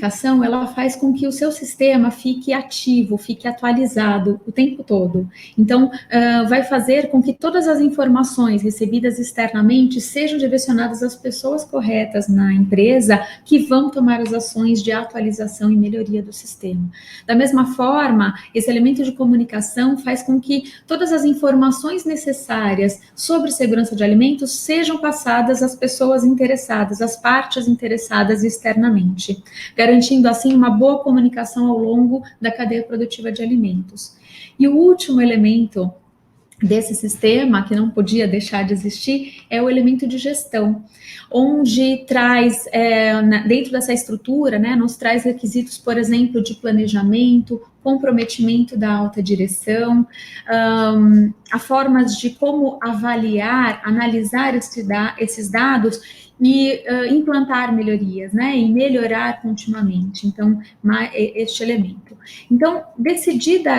comunicação, ela faz com que o seu sistema fique ativo, fique atualizado o tempo todo. Então, vai fazer com que todas as informações recebidas externamente sejam direcionadas às pessoas corretas na empresa que vão tomar as ações de atualização e melhoria do sistema. Da mesma forma, esse elemento de comunicação faz com que todas as informações necessárias sobre segurança de alimentos sejam passadas às pessoas interessadas, às partes interessadas externamente, garantindo assim uma boa comunicação ao longo da cadeia produtiva de alimentos. E o último elemento desse sistema, que não podia deixar de existir, é o elemento de gestão, onde traz, dentro dessa estrutura, nos traz requisitos, por exemplo, de planejamento, comprometimento da alta direção, a formas de como avaliar, analisar esses dados e implantar melhorias, e melhorar continuamente. Então, este elemento. Então, decidida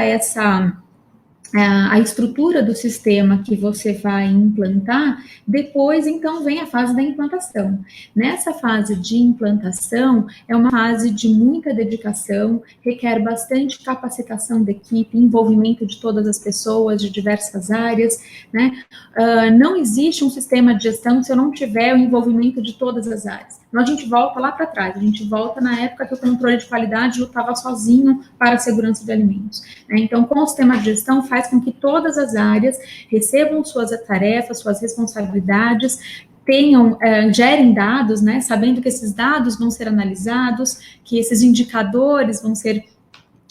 a estrutura do sistema que você vai implantar, depois, então, vem a fase da implantação. Nessa fase de implantação, é uma fase de muita dedicação, requer bastante capacitação da equipe, envolvimento de todas as pessoas, de diversas áreas, não existe um sistema de gestão se eu não tiver o envolvimento de todas as áreas. Então, a gente volta lá para trás, a gente volta na época que o controle de qualidade lutava sozinho para a segurança de alimentos. Então, com o sistema de gestão, faz com que todas as áreas recebam suas tarefas, suas responsabilidades, gerem dados, sabendo que esses dados vão ser analisados, que esses indicadores vão ser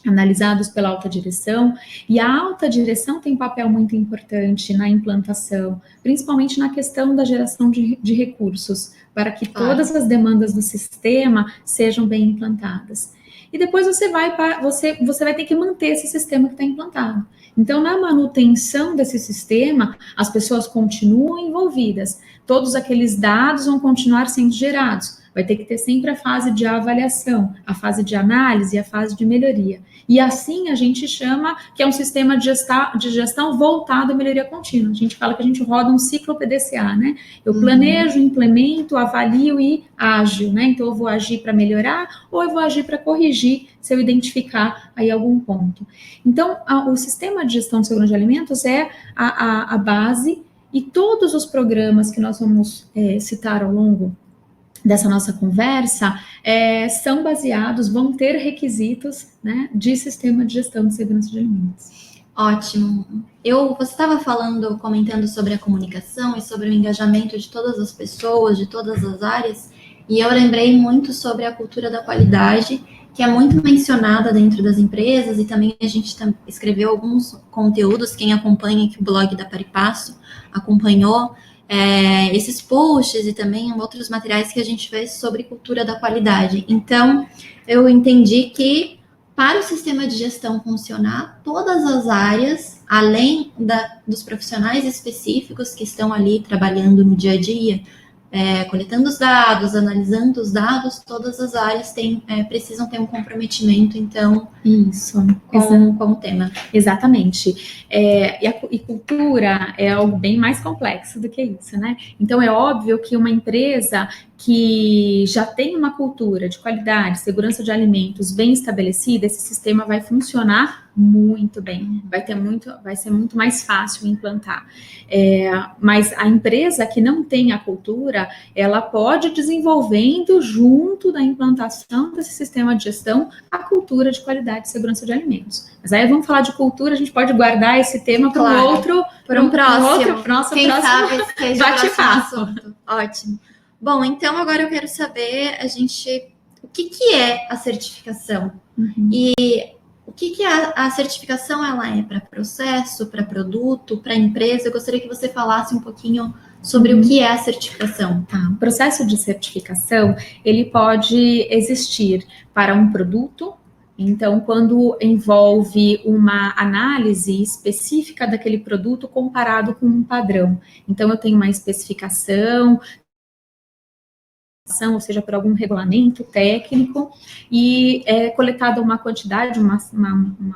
analisados pela alta direção, e a alta direção tem um papel muito importante na implantação, principalmente na questão da geração de recursos, para que todas as demandas do sistema sejam bem implantadas. E depois você vai ter que manter esse sistema que está implantado. Então, na manutenção desse sistema, as pessoas continuam envolvidas, todos aqueles dados vão continuar sendo gerados, vai ter que ter sempre a fase de avaliação, a fase de análise e a fase de melhoria. E assim a gente chama que é um sistema de gestão voltado à melhoria contínua. A gente fala que a gente roda um ciclo PDCA, Eu planejo, implemento, avalio e ágil, Então eu vou agir para melhorar ou eu vou agir para corrigir se eu identificar aí algum ponto. Então, o sistema de gestão de segurança de alimentos é a base, e todos os programas que nós vamos citar ao longo dessa nossa conversa, são baseados, vão ter requisitos, de sistema de gestão de segurança de alimentos. Ótimo. Você estava comentando sobre a comunicação e sobre o engajamento de todas as pessoas, de todas as áreas, e eu lembrei muito sobre a cultura da qualidade, que é muito mencionada dentro das empresas, e também a gente escreveu alguns conteúdos, quem acompanha aqui o blog da Paripasso acompanhou, esses posts e também outros materiais que a gente fez sobre cultura da qualidade. Então, eu entendi que para o sistema de gestão funcionar, todas as áreas, além dos profissionais específicos que estão ali trabalhando no dia a dia, coletando os dados, analisando os dados, todas as áreas precisam ter um comprometimento, então, com o tema. Exatamente. E cultura é algo bem mais complexo do que isso, Então, é óbvio que uma empresa que já tem uma cultura de qualidade, segurança de alimentos bem estabelecida, esse sistema vai funcionar muito bem, vai ser muito mais fácil implantar. Mas a empresa que não tem a cultura, ela pode ir desenvolvendo junto da implantação desse sistema de gestão a cultura de qualidade e segurança de alimentos. Mas aí vamos falar de cultura, a gente pode guardar esse tema para um próximo. Quem sabe seja o próximo assunto. Ótimo. Bom, então agora eu quero saber o que é a certificação? E o que a certificação ela é para processo, para produto, para empresa? Eu gostaria que você falasse um pouquinho sobre o que é a certificação. O processo de certificação, ele pode existir para um produto. Então, quando envolve uma análise específica daquele produto comparado com um padrão. Então, eu tenho uma especificação ou seja, por algum regulamento técnico, e é coletada uma quantidade, uma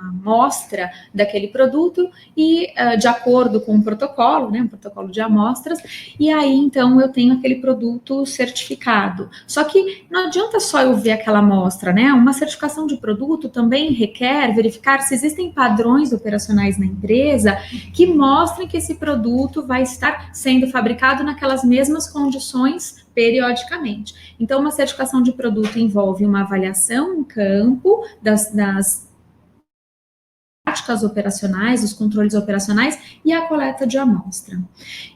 amostra daquele produto, e de acordo com o protocolo, né, um protocolo de amostras, e aí, então, eu tenho aquele produto certificado. Só que não adianta só eu ver aquela amostra, né, uma certificação de produto também requer verificar se existem padrões operacionais na empresa que mostrem que esse produto vai estar sendo fabricado naquelas mesmas condições periodicamente. Então, uma certificação de produto envolve uma avaliação em campo das práticas operacionais, os controles operacionais e a coleta de amostra.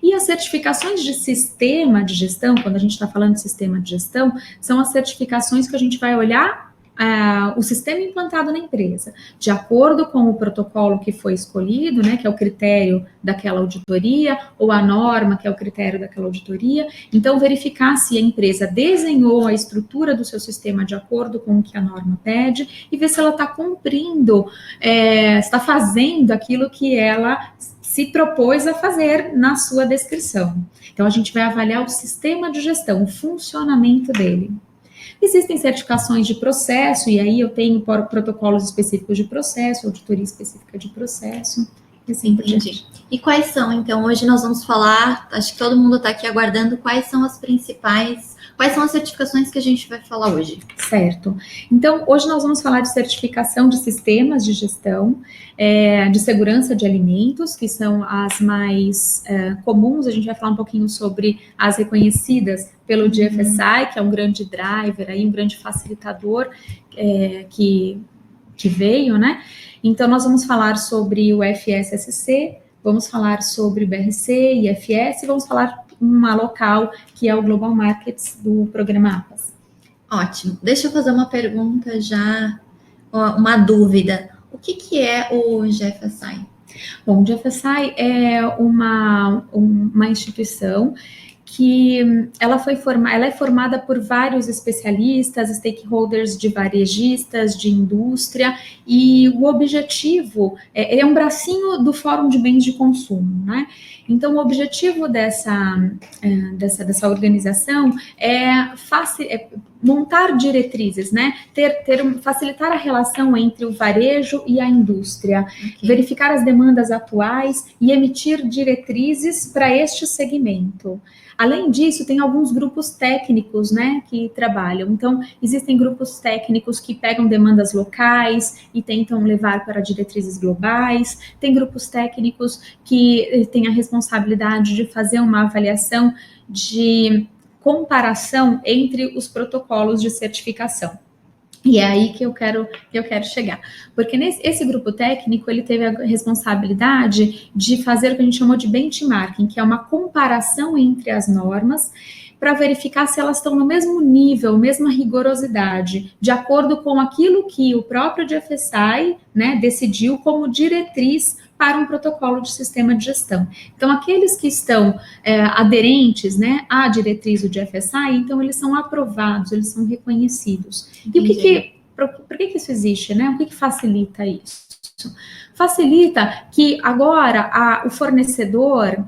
E as certificações de sistema de gestão, quando a gente está falando de sistema de gestão, são as certificações que a gente vai olhar o sistema implantado na empresa, de acordo com o protocolo que foi escolhido, né, que é o critério daquela auditoria, ou a norma, que é o critério daquela auditoria. Então, verificar se a empresa desenhou a estrutura do seu sistema de acordo com o que a norma pede, e ver se ela está cumprindo, está fazendo aquilo que ela se propôs a fazer na sua descrição. Então, a gente vai avaliar o sistema de gestão, o funcionamento dele. Existem certificações de processo, e aí eu tenho protocolos específicos de processo, auditoria específica de processo, e assim por diante. E quais são, então, hoje nós vamos falar, acho que todo mundo está aqui aguardando, quais são as certificações que a gente vai falar hoje? Certo. Então, hoje nós vamos falar de certificação de sistemas de gestão, de segurança de alimentos, que são as mais comuns. A gente vai falar um pouquinho sobre as reconhecidas pelo GFSI, que é um grande driver, aí, um grande facilitador que veio, né? Então, nós vamos falar sobre o FSSC, vamos falar sobre o BRC, IFS, e vamos falar uma local, que é o Global Markets do programa APAS. Ótimo. Deixa eu fazer uma pergunta já, uma dúvida. O que é o GFSI? Bom, o GFSI é uma instituição que ela é formada por vários especialistas, stakeholders de varejistas, de indústria, e o objetivo, ele é um bracinho do Fórum de Bens de Consumo, né? Então, o objetivo dessa organização é montar diretrizes, né? Facilitar a relação entre o varejo e a indústria, verificar as demandas atuais e emitir diretrizes para este segmento. Além disso, tem alguns grupos técnicos, né, que trabalham. Então, existem grupos técnicos que pegam demandas locais e tentam levar para diretrizes globais. Tem grupos técnicos que têm a responsabilidade de fazer uma avaliação de comparação entre os protocolos de certificação. E é aí que eu quero chegar. Porque esse grupo técnico, ele teve a responsabilidade de fazer o que a gente chamou de benchmarking, que é uma comparação entre as normas, para verificar se elas estão no mesmo nível, mesma rigorosidade, de acordo com aquilo que o próprio GFSI, né, decidiu como diretriz para um protocolo de sistema de gestão. Então, aqueles que estão aderentes, né, à diretriz do GFSI, então eles são aprovados, eles são reconhecidos. E por que isso existe, né? O que facilita isso? Facilita que agora o fornecedor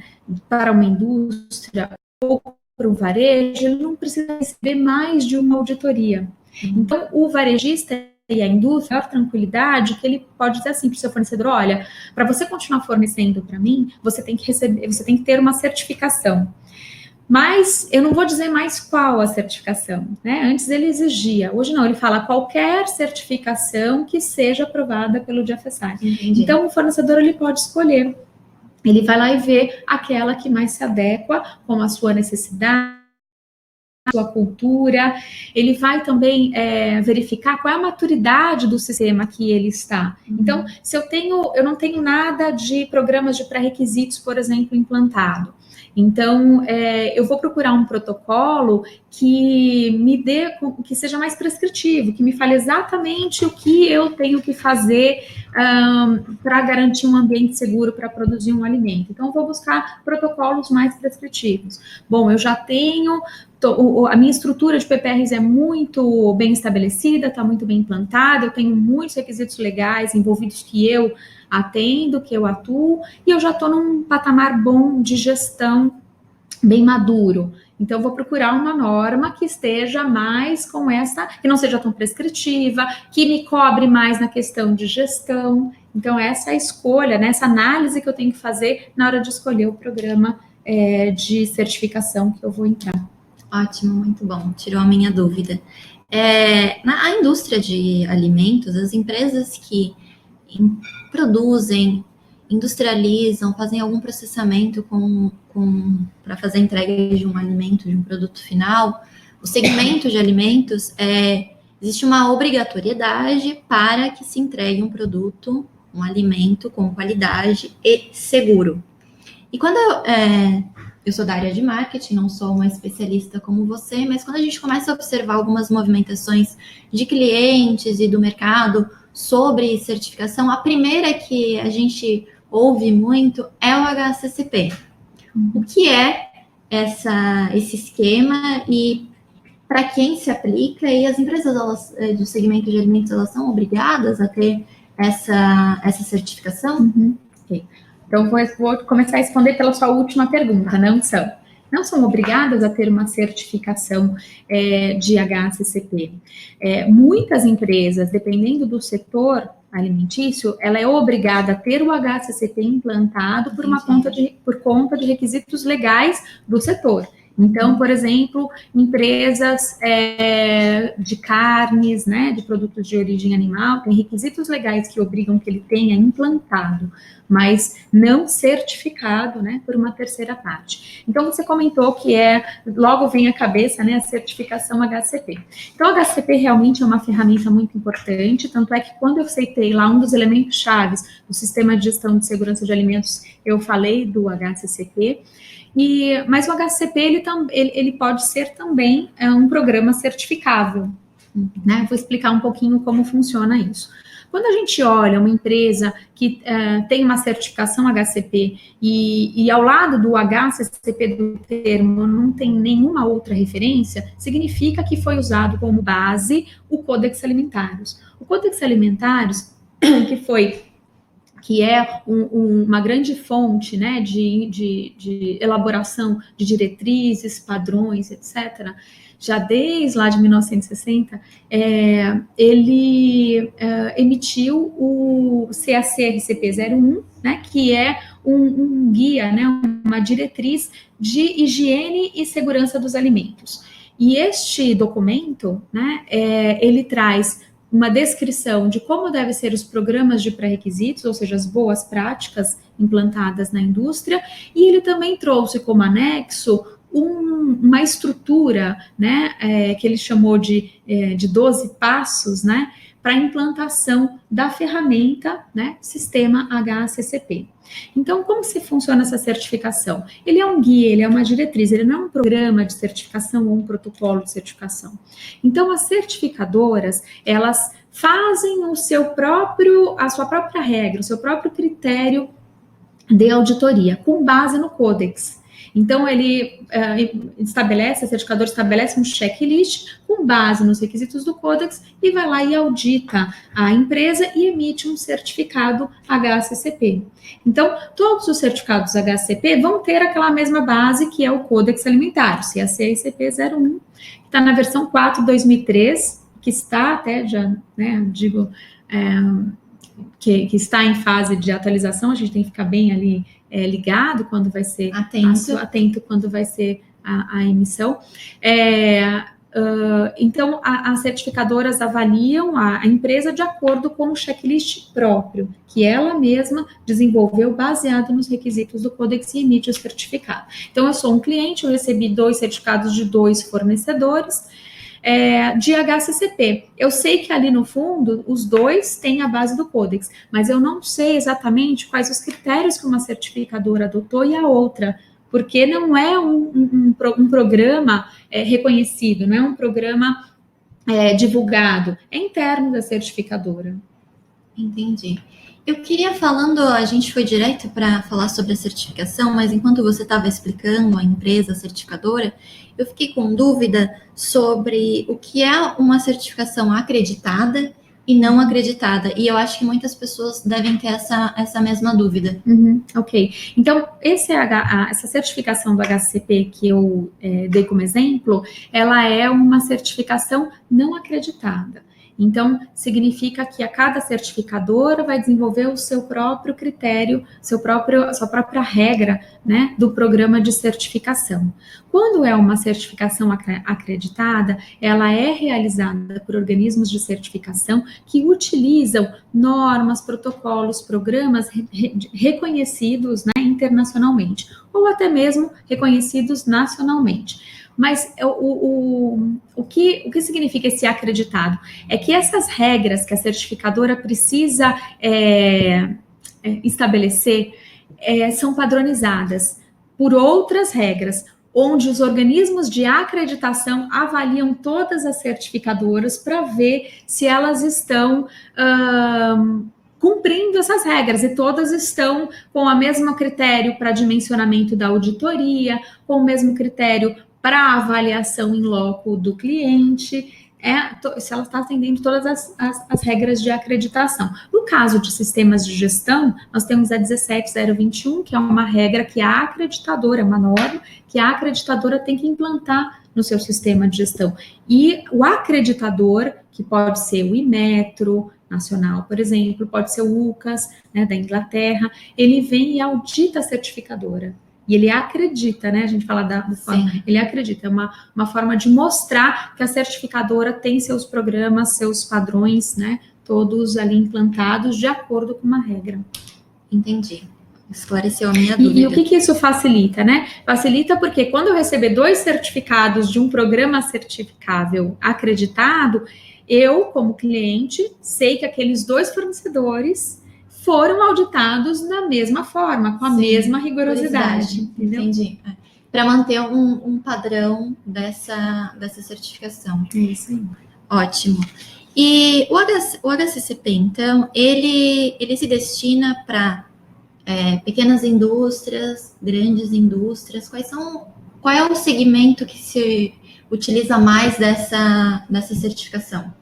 para uma indústria ou para um varejo, ele não precisa receber mais de uma auditoria. Então, o varejista e a indústria, a maior tranquilidade, que ele pode dizer assim para o seu fornecedor: olha, para você continuar fornecendo para mim, você tem que ter uma certificação. Mas eu não vou dizer mais qual a certificação, né? Antes ele exigia, hoje não, ele fala qualquer certificação que seja aprovada pelo GFSI. Entendi. Então, o fornecedor, ele pode escolher. Ele vai lá e vê aquela que mais se adequa com a sua necessidade, sua cultura. Ele vai também verificar qual é a maturidade do sistema que ele está. Então, se eu não tenho nada de programas de pré-requisitos, por exemplo, implantado. Então, eu vou procurar um protocolo que que seja mais prescritivo, que me fale exatamente o que eu tenho que fazer para garantir um ambiente seguro para produzir um alimento. Então, eu vou buscar protocolos mais prescritivos. Bom, eu já tenho a minha estrutura de PPRs é muito bem estabelecida, está muito bem implantada, eu tenho muitos requisitos legais envolvidos que eu atendo, que eu atuo, e eu já estou num patamar bom de gestão bem maduro. Então, eu vou procurar uma norma que esteja mais com essa, que não seja tão prescritiva, que me cobre mais na questão de gestão. Então, essa é a escolha, né, essa análise que eu tenho que fazer na hora de escolher o programa de certificação que eu vou entrar. Ótimo, muito bom, tirou a minha dúvida. Na indústria de alimentos, as empresas que produzem, industrializam, fazem algum processamento para fazer entrega de um alimento, de um produto final, o segmento de alimentos, existe uma obrigatoriedade para que se entregue um produto, um alimento com qualidade e seguro. E quando eu sou da área de marketing, não sou uma especialista como você, mas quando a gente começa a observar algumas movimentações de clientes e do mercado sobre certificação, a primeira que a gente ouve muito é o HACCP. O que é esse esquema e para quem se aplica? E as empresas do segmento de alimentos, elas são obrigadas a ter essa certificação? Uhum. Okay. Então, vou começar a responder pela sua última pergunta, não são obrigadas a ter uma certificação de HACCP. Muitas empresas, dependendo do setor alimentício, ela é obrigada a ter o HACCP implantado por conta de requisitos legais do setor. Então, por exemplo, empresas de carnes, né, de produtos de origem animal, tem requisitos legais que obrigam que ele tenha implantado, mas não certificado, né, por uma terceira parte. Então, você comentou que logo vem à cabeça, né, a certificação HACCP. Então, o HACCP realmente é uma ferramenta muito importante, tanto é que quando eu citei lá um dos elementos chaves do Sistema de Gestão de Segurança de Alimentos, eu falei do HACCP. Mas o HACCP, ele pode ser também um programa certificável, né? Vou explicar um pouquinho como funciona isso. Quando a gente olha uma empresa que tem uma certificação HACCP e ao lado do HACCP do termo não tem nenhuma outra referência, significa que foi usado como base o Codex Alimentários. O Codex Alimentários, que é uma grande fonte, né, de elaboração de diretrizes, padrões, etc., já desde lá de 1960, ele emitiu o CAC-RCP 01, né, que é um guia, né, uma diretriz de higiene e segurança dos alimentos. E este documento, né, ele traz uma descrição de como devem ser os programas de pré-requisitos, ou seja, as boas práticas implantadas na indústria, e ele também trouxe como anexo uma estrutura, né, que ele chamou de 12 passos, né, para a implantação da ferramenta, né, sistema HACCP. Então, como se funciona essa certificação? Ele é um guia, ele é uma diretriz, ele não é um programa de certificação ou um protocolo de certificação. Então, as certificadoras, elas fazem a sua própria regra, o seu próprio critério de auditoria, com base no Codex. Então, a certificadora estabelece um checklist com base nos requisitos do Codex e vai lá e audita a empresa e emite um certificado HACCP. Então, todos os certificados HACCP vão ter aquela mesma base que é o Codex Alimentar, CAC-RCP 01, que está na versão 4 de 2003, que está até já, né, digo, que está em fase de atualização, a gente tem que ficar bem ali ligado quando vai ser atento quando vai ser a emissão. Então, as certificadoras avaliam a empresa de acordo com o checklist próprio, que ela mesma desenvolveu baseado nos requisitos do Codex e emite o certificado. Então, eu sou um cliente, eu recebi 2 certificados de 2 fornecedores, de HACCP. Eu sei que ali no fundo, os 2 têm a base do Codex, mas eu não sei exatamente quais os critérios que uma certificadora adotou e a outra, porque não é um programa reconhecido, não é um programa divulgado, é interno da certificadora. Entendi. Eu queria a gente foi direto para falar sobre a certificação, mas enquanto você estava explicando a empresa certificadora, eu fiquei com dúvida sobre o que é uma certificação acreditada e não acreditada. E eu acho que muitas pessoas devem ter essa mesma dúvida. Ok. Então, essa certificação do HACCP que eu dei como exemplo, ela é uma certificação não acreditada. Então, significa que a cada certificadora vai desenvolver o seu próprio critério, a sua própria regra, né, do programa de certificação. Quando é uma certificação acreditada, ela é realizada por organismos de certificação que utilizam normas, protocolos, programas reconhecidos, né, internacionalmente, ou até mesmo reconhecidos nacionalmente. Mas o que significa esse acreditado? É que essas regras que a certificadora precisa estabelecer são padronizadas por outras regras, onde os organismos de acreditação avaliam todas as certificadoras para ver se elas estão cumprindo essas regras, e todas estão com o mesmo critério para dimensionamento da auditoria, com o mesmo critério para avaliação em loco do cliente, se ela está atendendo todas as regras de acreditação. No caso de sistemas de gestão, nós temos a 17021, que é uma regra que a acreditadora, uma norma, que a acreditadora tem que implantar no seu sistema de gestão. E o acreditador, que pode ser o Inmetro nacional, por exemplo, pode ser o UCAS, né, da Inglaterra, ele vem e audita a certificadora. E ele acredita, né? A gente fala da forma, ele acredita, é uma forma de mostrar que a certificadora tem seus programas, seus padrões, né? Todos ali implantados de acordo com uma regra. Entendi. Esclareceu a minha dúvida. E o que isso facilita, né? Facilita porque quando eu receber 2 certificados de um programa certificável acreditado, eu, como cliente, sei que aqueles 2 fornecedores foram auditados da mesma forma, com a mesma rigorosidade. Entendeu? Entendi. Para manter um padrão dessa certificação. É isso aí. Ótimo. E o HACCP, então, ele se destina para pequenas indústrias, grandes indústrias. Qual é o segmento que se utiliza mais dessa certificação?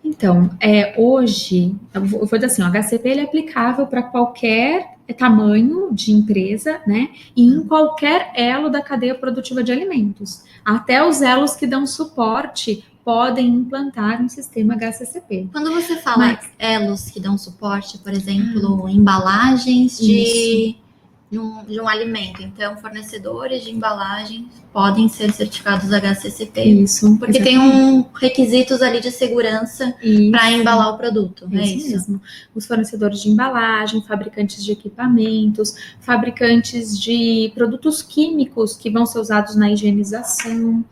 Então, hoje, eu vou dizer assim, o HACCP ele é aplicável para qualquer tamanho de empresa, né? E em qualquer elo da cadeia produtiva de alimentos. Até os elos que dão suporte podem implantar um sistema HACCP. Quando você fala elos que dão suporte, por exemplo, embalagens de um alimento, então fornecedores de embalagens podem ser certificados HACCP. Isso. Porque tem requisitos ali de segurança para embalar o produto. É isso mesmo. Os fornecedores de embalagem, fabricantes de equipamentos, fabricantes de produtos químicos que vão ser usados na higienização,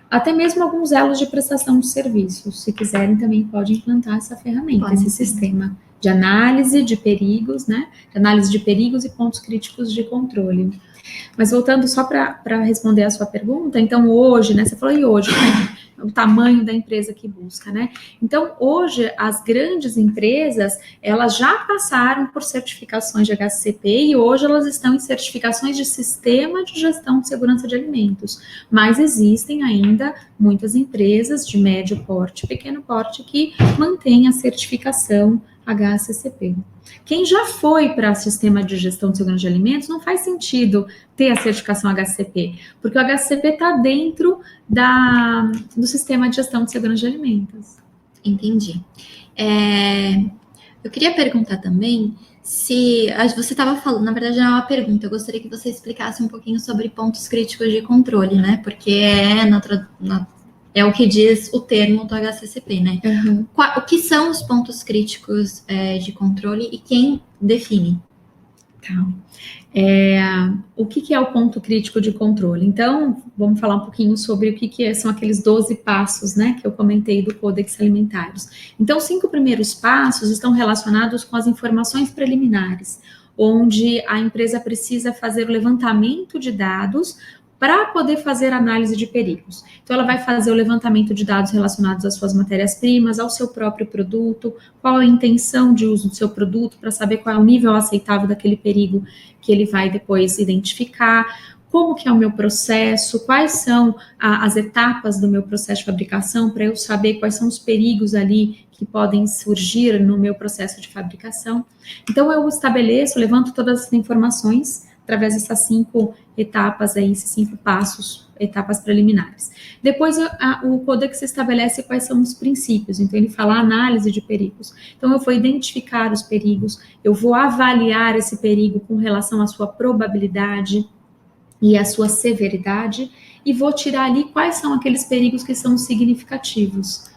até mesmo alguns elos de prestação de serviços. Se quiserem, também pode implantar essa ferramenta, esse sistema de análise de perigos, né? De análise de perigos e pontos críticos de controle. Mas voltando só para responder a sua pergunta, então hoje, né? Você falou, e hoje, né? O tamanho da empresa que busca, né? Então, hoje, as grandes empresas, elas já passaram por certificações de HACCP e hoje elas estão em certificações de sistema de gestão de segurança de alimentos. Mas existem ainda muitas empresas de médio porte, pequeno porte, que mantêm a certificação HACCP. Quem já foi para sistema de gestão de segurança de alimentos, não faz sentido ter a certificação HACCP, porque o HACCP está dentro do sistema de gestão de segurança de alimentos. Entendi. Eu queria perguntar também se você estava falando, na verdade não é uma pergunta, eu gostaria que você explicasse um pouquinho sobre pontos críticos de controle, né? Porque é o que diz o termo do HACCP, né? Uhum. O que são os pontos críticos de controle e quem define? Tá. O que é o ponto crítico de controle? Então, vamos falar um pouquinho sobre o que são aqueles 12 passos, né, que eu comentei do Códex Alimentários. Então, os 5 primeiros passos estão relacionados com as informações preliminares, onde a empresa precisa fazer o levantamento de dados para poder fazer análise de perigos. Então, ela vai fazer o levantamento de dados relacionados às suas matérias-primas, ao seu próprio produto, qual a intenção de uso do seu produto, para saber qual é o nível aceitável daquele perigo que ele vai depois identificar, como que é o meu processo, quais são as etapas do meu processo de fabricação, para eu saber quais são os perigos ali que podem surgir no meu processo de fabricação. Então, eu estabeleço, levanto todas as informações através dessas 5 etapas aí, esses 5 passos, etapas preliminares. Depois, o Codex estabelece quais são os princípios, então ele fala análise de perigos. Então, eu vou identificar os perigos, eu vou avaliar esse perigo com relação à sua probabilidade e à sua severidade, e vou tirar ali quais são aqueles perigos que são significativos.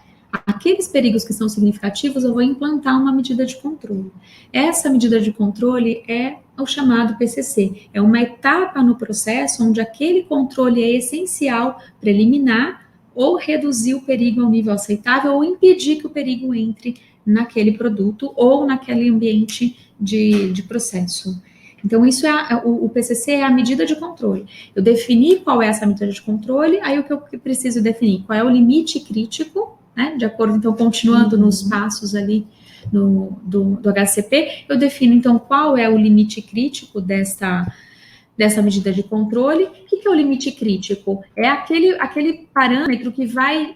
Aqueles perigos que são significativos, eu vou implantar uma medida de controle. Essa medida de controle é o chamado PCC. É uma etapa no processo onde aquele controle é essencial para eliminar ou reduzir o perigo ao nível aceitável ou impedir que o perigo entre naquele produto ou naquele ambiente de processo. Então, isso o PCC é a medida de controle. Eu defini qual é essa medida de controle, aí o que eu preciso definir? Qual é o limite crítico, né? De acordo, então, continuando nos passos ali do HACCP, eu defino, então, qual é o limite crítico dessa medida de controle. O que é o limite crítico? É aquele parâmetro que vai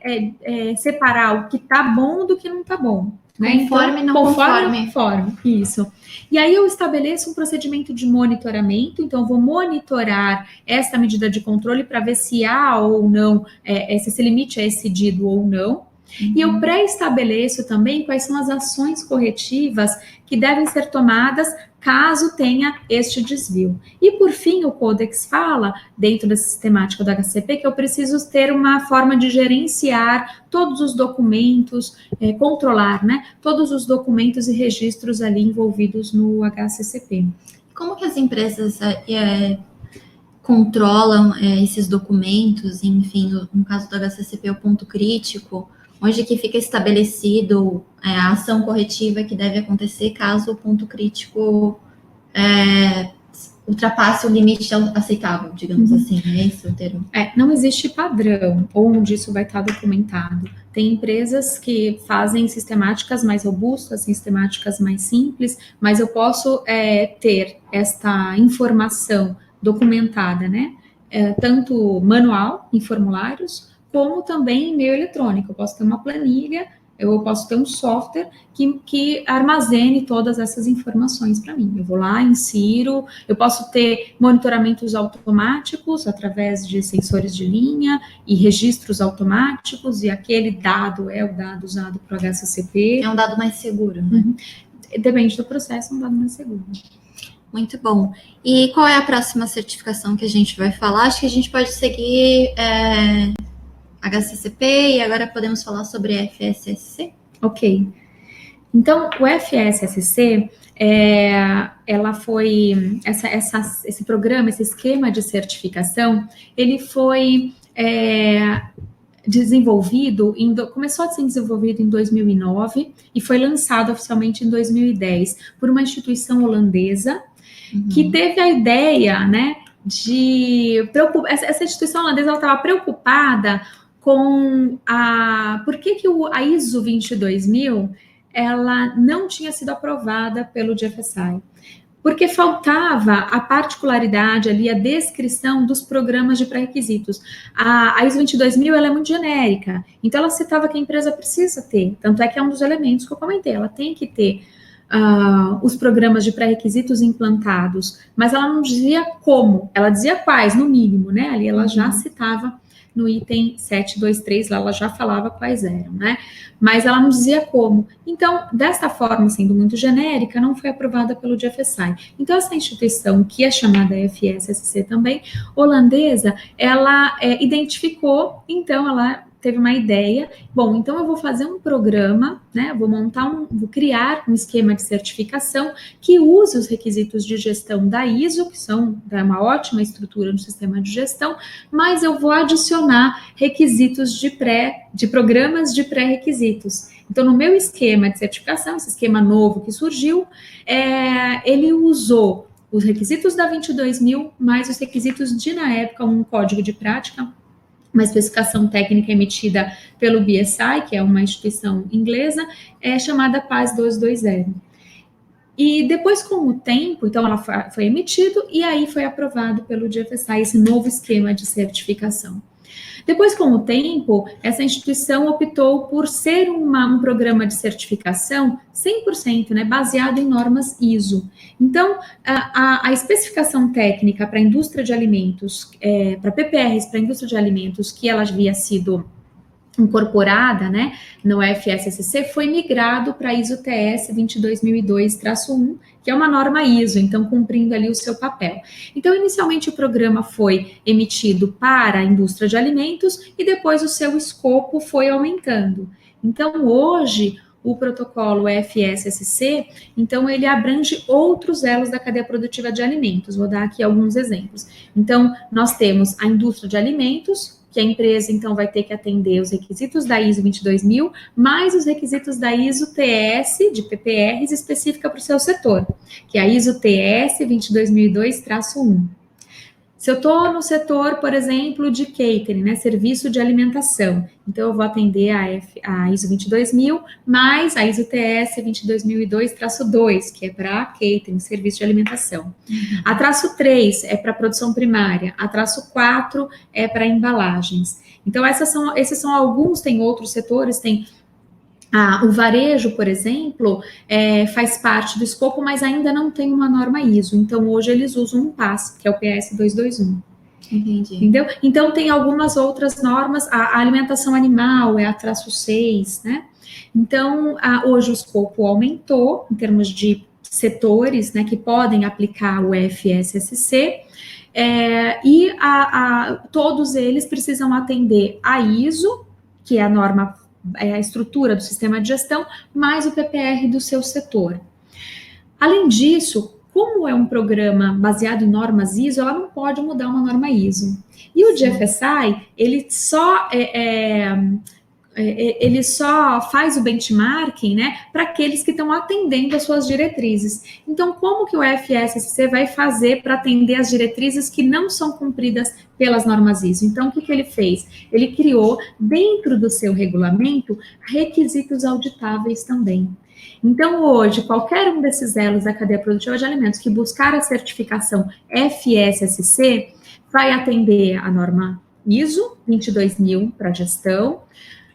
separar o que está bom do que não está bom. Né? Conforme, então, não conforme, isso. E aí eu estabeleço um procedimento de monitoramento, então eu vou monitorar essa medida de controle para ver se há ou não, se esse limite é excedido ou não. E eu pré-estabeleço também quais são as ações corretivas que devem ser tomadas caso tenha este desvio. E, por fim, o Codex fala, dentro da sistemática do HACCP, que eu preciso ter uma forma de gerenciar todos os documentos, controlar, né, todos os documentos e registros ali envolvidos no HACCP. Como que as empresas controlam esses documentos, enfim, no caso do HACCP, o ponto crítico, onde que fica estabelecido a ação corretiva que deve acontecer caso o ponto crítico ultrapasse o limite aceitável, digamos assim, é esse o termo? Não existe padrão onde isso vai estar documentado. Tem empresas que fazem sistemáticas mais robustas, sistemáticas mais simples, mas eu posso ter esta informação documentada, né? Tanto manual, em formulários, como também em e-mail eletrônico. Eu posso ter uma planilha, eu posso ter um software que armazene todas essas informações para mim. Eu vou lá, insiro, eu posso ter monitoramentos automáticos através de sensores de linha e registros automáticos, e aquele dado é o dado usado para o HACCP. É um dado mais seguro, né? Depende do processo, é um dado mais seguro. Muito bom. E qual é a próxima certificação que a gente vai falar? Acho que a gente pode seguir HACCP e agora podemos falar sobre FSSC? Ok. Então, o FSSC, ela foi, esse programa, esse esquema de certificação, ele foi desenvolvido, começou a ser desenvolvido em 2009 e foi lançado oficialmente em 2010 por uma instituição holandesa que teve a ideia, né, essa instituição holandesa estava preocupada com por que a ISO 22000 ela não tinha sido aprovada pelo GFSI. Porque faltava a particularidade ali, a descrição dos programas de pré-requisitos. A ISO 22000 ela é muito genérica, então ela citava que a empresa precisa ter, tanto é que é um dos elementos que eu comentei, ela tem que ter os programas de pré-requisitos implantados, mas ela não dizia como, ela dizia quais, no mínimo, né? Ali ela já citava no item 723, lá ela já falava quais eram, né? Mas ela não dizia como. Então, desta forma, sendo muito genérica, não foi aprovada pelo GFSI. Então, essa instituição, que é chamada FSSC também, holandesa, ela identificou, então, ela teve uma ideia, bom, então eu vou fazer um programa, né, vou criar um esquema de certificação que use os requisitos de gestão da ISO, que são uma ótima estrutura no sistema de gestão, mas eu vou adicionar requisitos de programas de pré-requisitos. Então, no meu esquema de certificação, esse esquema novo que surgiu, ele usou os requisitos da 22000, mais os requisitos de, na época, um código de prática, uma especificação técnica emitida pelo BSI, que é uma instituição inglesa, chamada PAS 220. E depois, com o tempo, então ela foi emitido e aí foi aprovado pelo GFSI esse novo esquema de certificação. Depois, com o tempo, essa instituição optou por ser um programa de certificação 100%, né, baseado em normas ISO. Então, a especificação técnica para a indústria de alimentos, para PPRs para a indústria de alimentos, que ela havia sido incorporada, né, no FSSC, foi migrado para a ISO TS 22002-1, que é uma norma ISO, então cumprindo ali o seu papel. Então, inicialmente o programa foi emitido para a indústria de alimentos e depois o seu escopo foi aumentando. Então, hoje, o protocolo FSSC, então ele abrange outros elos da cadeia produtiva de alimentos. Vou dar aqui alguns exemplos. Então, nós temos a indústria de alimentos, que a empresa, então, vai ter que atender os requisitos da ISO 22000, mais os requisitos da ISO TS, de PPRs, específica para o seu setor, que é a ISO TS 22002-1. Se eu estou no setor, por exemplo, de catering, né, serviço de alimentação, então eu vou atender a ISO 22000, mais a ISO TS 22002-2, que é para catering, serviço de alimentação. A traço 3 é para produção primária, a traço 4 é para embalagens. Então, esses são alguns, tem outros setores, tem o varejo, por exemplo, faz parte do escopo, mas ainda não tem uma norma ISO. Então, hoje eles usam um PAS, que é o PS 221. Entendi. Entendeu? Então, tem algumas outras normas. A alimentação animal é a traço 6, né? Então, hoje o escopo aumentou em termos de setores, né, que podem aplicar o FSSC. E todos eles precisam atender a ISO, que é a norma, a estrutura do sistema de gestão, mais o PPR do seu setor. Além disso, como é um programa baseado em normas ISO, ela não pode mudar uma norma ISO. E o GFSI, ele só faz o benchmarking, né, para aqueles que estão atendendo às suas diretrizes. Então, como que o FSSC vai fazer para atender as diretrizes que não são cumpridas pelas normas ISO? Então, o que ele fez? Ele criou, dentro do seu regulamento, requisitos auditáveis também. Então, hoje, qualquer um desses elos da cadeia produtiva de alimentos que buscar a certificação FSSC vai atender a norma ISO 22000 para gestão,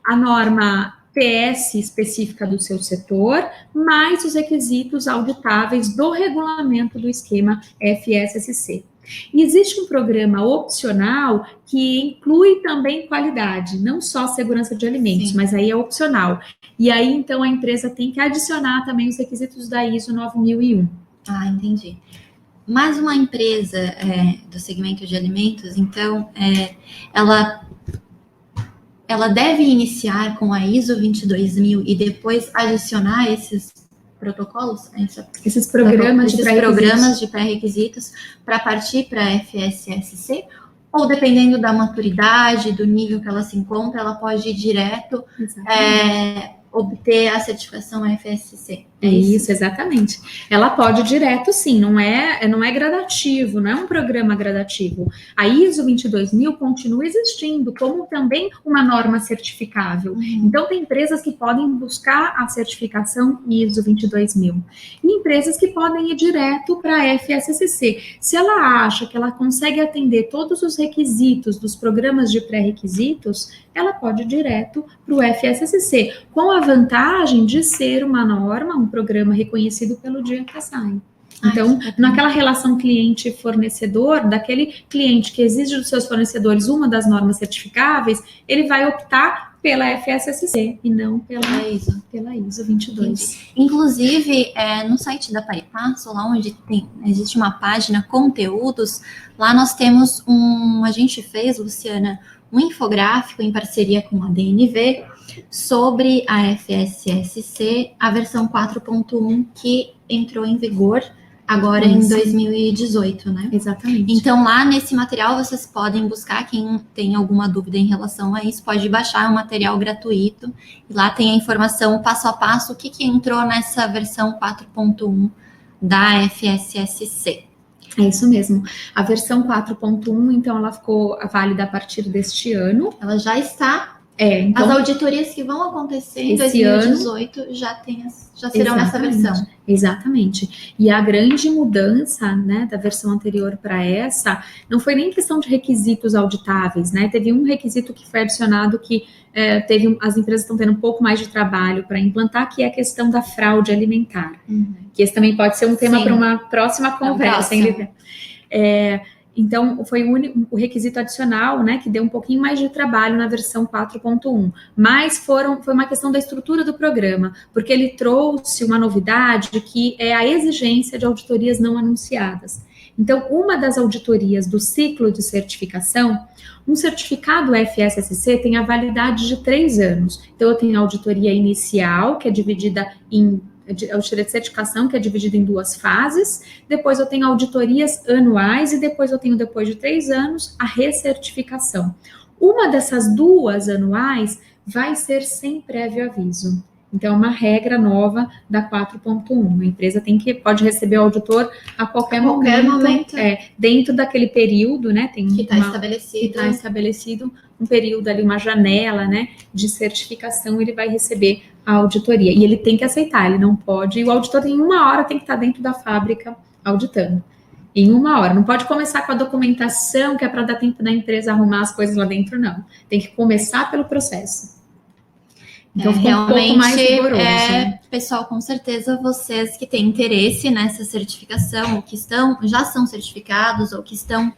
a norma TS específica do seu setor, mais os requisitos auditáveis do regulamento do esquema FSSC. E existe um programa opcional que inclui também qualidade, não só segurança de alimentos, mas aí é opcional. E aí, então, a empresa tem que adicionar também os requisitos da ISO 9001. Ah, entendi. Mas uma empresa do segmento de alimentos, então, ela deve iniciar com a ISO 22000 e depois adicionar esses protocolos? Esses programas de pré-requisitos para partir para a FSSC? Ou dependendo da maturidade, do nível que ela se encontra, ela pode ir direto obter a certificação FSC. Isso, exatamente. Ela pode ir direto, sim, não é gradativo, não é um programa gradativo. A ISO 22000 continua existindo como também uma norma certificável. Então, tem empresas que podem buscar a certificação ISO 22000 e empresas que podem ir direto para a FSSC. Se ela acha que ela consegue atender todos os requisitos dos programas de pré-requisitos, ela pode ir direto para o FSSC, com a vantagem de ser uma norma, um programa reconhecido pelo GFSI. Então, naquela relação cliente-fornecedor, daquele cliente que exige dos seus fornecedores uma das normas certificáveis, ele vai optar pela FSSC e não pela ISO 22. Inclusive, no site da Paripasso, lá onde existe uma página conteúdos, lá nós temos a gente fez, Luciana, um infográfico em parceria com a DNV sobre a FSSC, a versão 4.1 que entrou em vigor agora em 2018, né? Exatamente. Então, lá nesse material, vocês podem buscar, quem tem alguma dúvida em relação a isso, pode baixar um material gratuito. E lá tem a informação passo a passo, o que entrou nessa versão 4.1 da FSSC. É isso mesmo. A versão 4.1, então, ela ficou válida a partir deste ano. Ela já está Então, as auditorias que vão acontecer em 2018 já serão nessa versão. Exatamente. E a grande mudança, né, da versão anterior para essa, não foi nem questão de requisitos auditáveis, né? Teve um requisito que foi adicionado que as empresas estão tendo um pouco mais de trabalho para implantar, que é a questão da fraude alimentar. Que esse também pode ser um tema para uma próxima conversa, hein, Lívia? Então, foi o requisito adicional, né, que deu um pouquinho mais de trabalho na versão 4.1, mas foi uma questão da estrutura do programa, porque ele trouxe uma novidade que é a exigência de auditorias não anunciadas. Então, uma das auditorias do ciclo de certificação, um certificado FSSC tem a validade de 3 anos. Então, eu tenho a auditoria inicial, que é dividida em auditoria de certificação, que é dividida em 2 fases, depois eu tenho auditorias anuais e depois eu tenho, depois de 3 anos, a recertificação. Uma dessas 2 anuais vai ser sem prévio aviso. Então, é uma regra nova da 4.1. A empresa pode receber o auditor a qualquer momento. Dentro daquele período, né? Que está estabelecido um período ali, uma janela, né, de certificação, ele vai receber a auditoria. E ele tem que aceitar, ele não pode. E o auditor, em 1 hora, tem que estar dentro da fábrica auditando. Em 1 hora. Não pode começar com a documentação, que é para dar tempo da empresa arrumar as coisas lá dentro, não. Tem que começar pelo processo. Então, realmente, um pouco mais rigoroso. Pessoal, com certeza, vocês que têm interesse nessa certificação, ou que já são certificados, ou que estão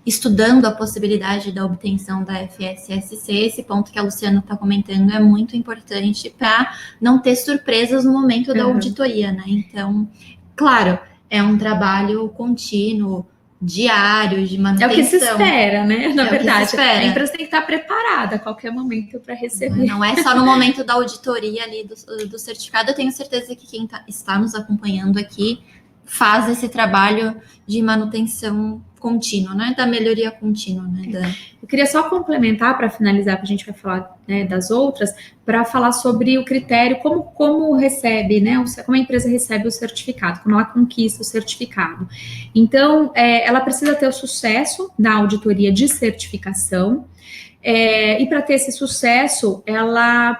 estudando a possibilidade da obtenção da FSSC, esse ponto que a Luciana está comentando é muito importante para não ter surpresas no momento da auditoria, né? Então, claro, é um trabalho contínuo, diário, de manutenção. É o que se espera, né? Na verdade, a empresa tem que estar preparada a qualquer momento para receber. Não é só no momento da auditoria ali do certificado. Eu tenho certeza que quem está nos acompanhando aqui faz esse trabalho de manutenção contínua, né? Da melhoria contínua, né? Eu queria só complementar para finalizar, porque a gente vai falar, né, das outras, para falar sobre o critério, como recebe, né? Como a empresa recebe o certificado, como ela conquista o certificado. Então, ela precisa ter o sucesso da auditoria de certificação. E para ter esse sucesso, ela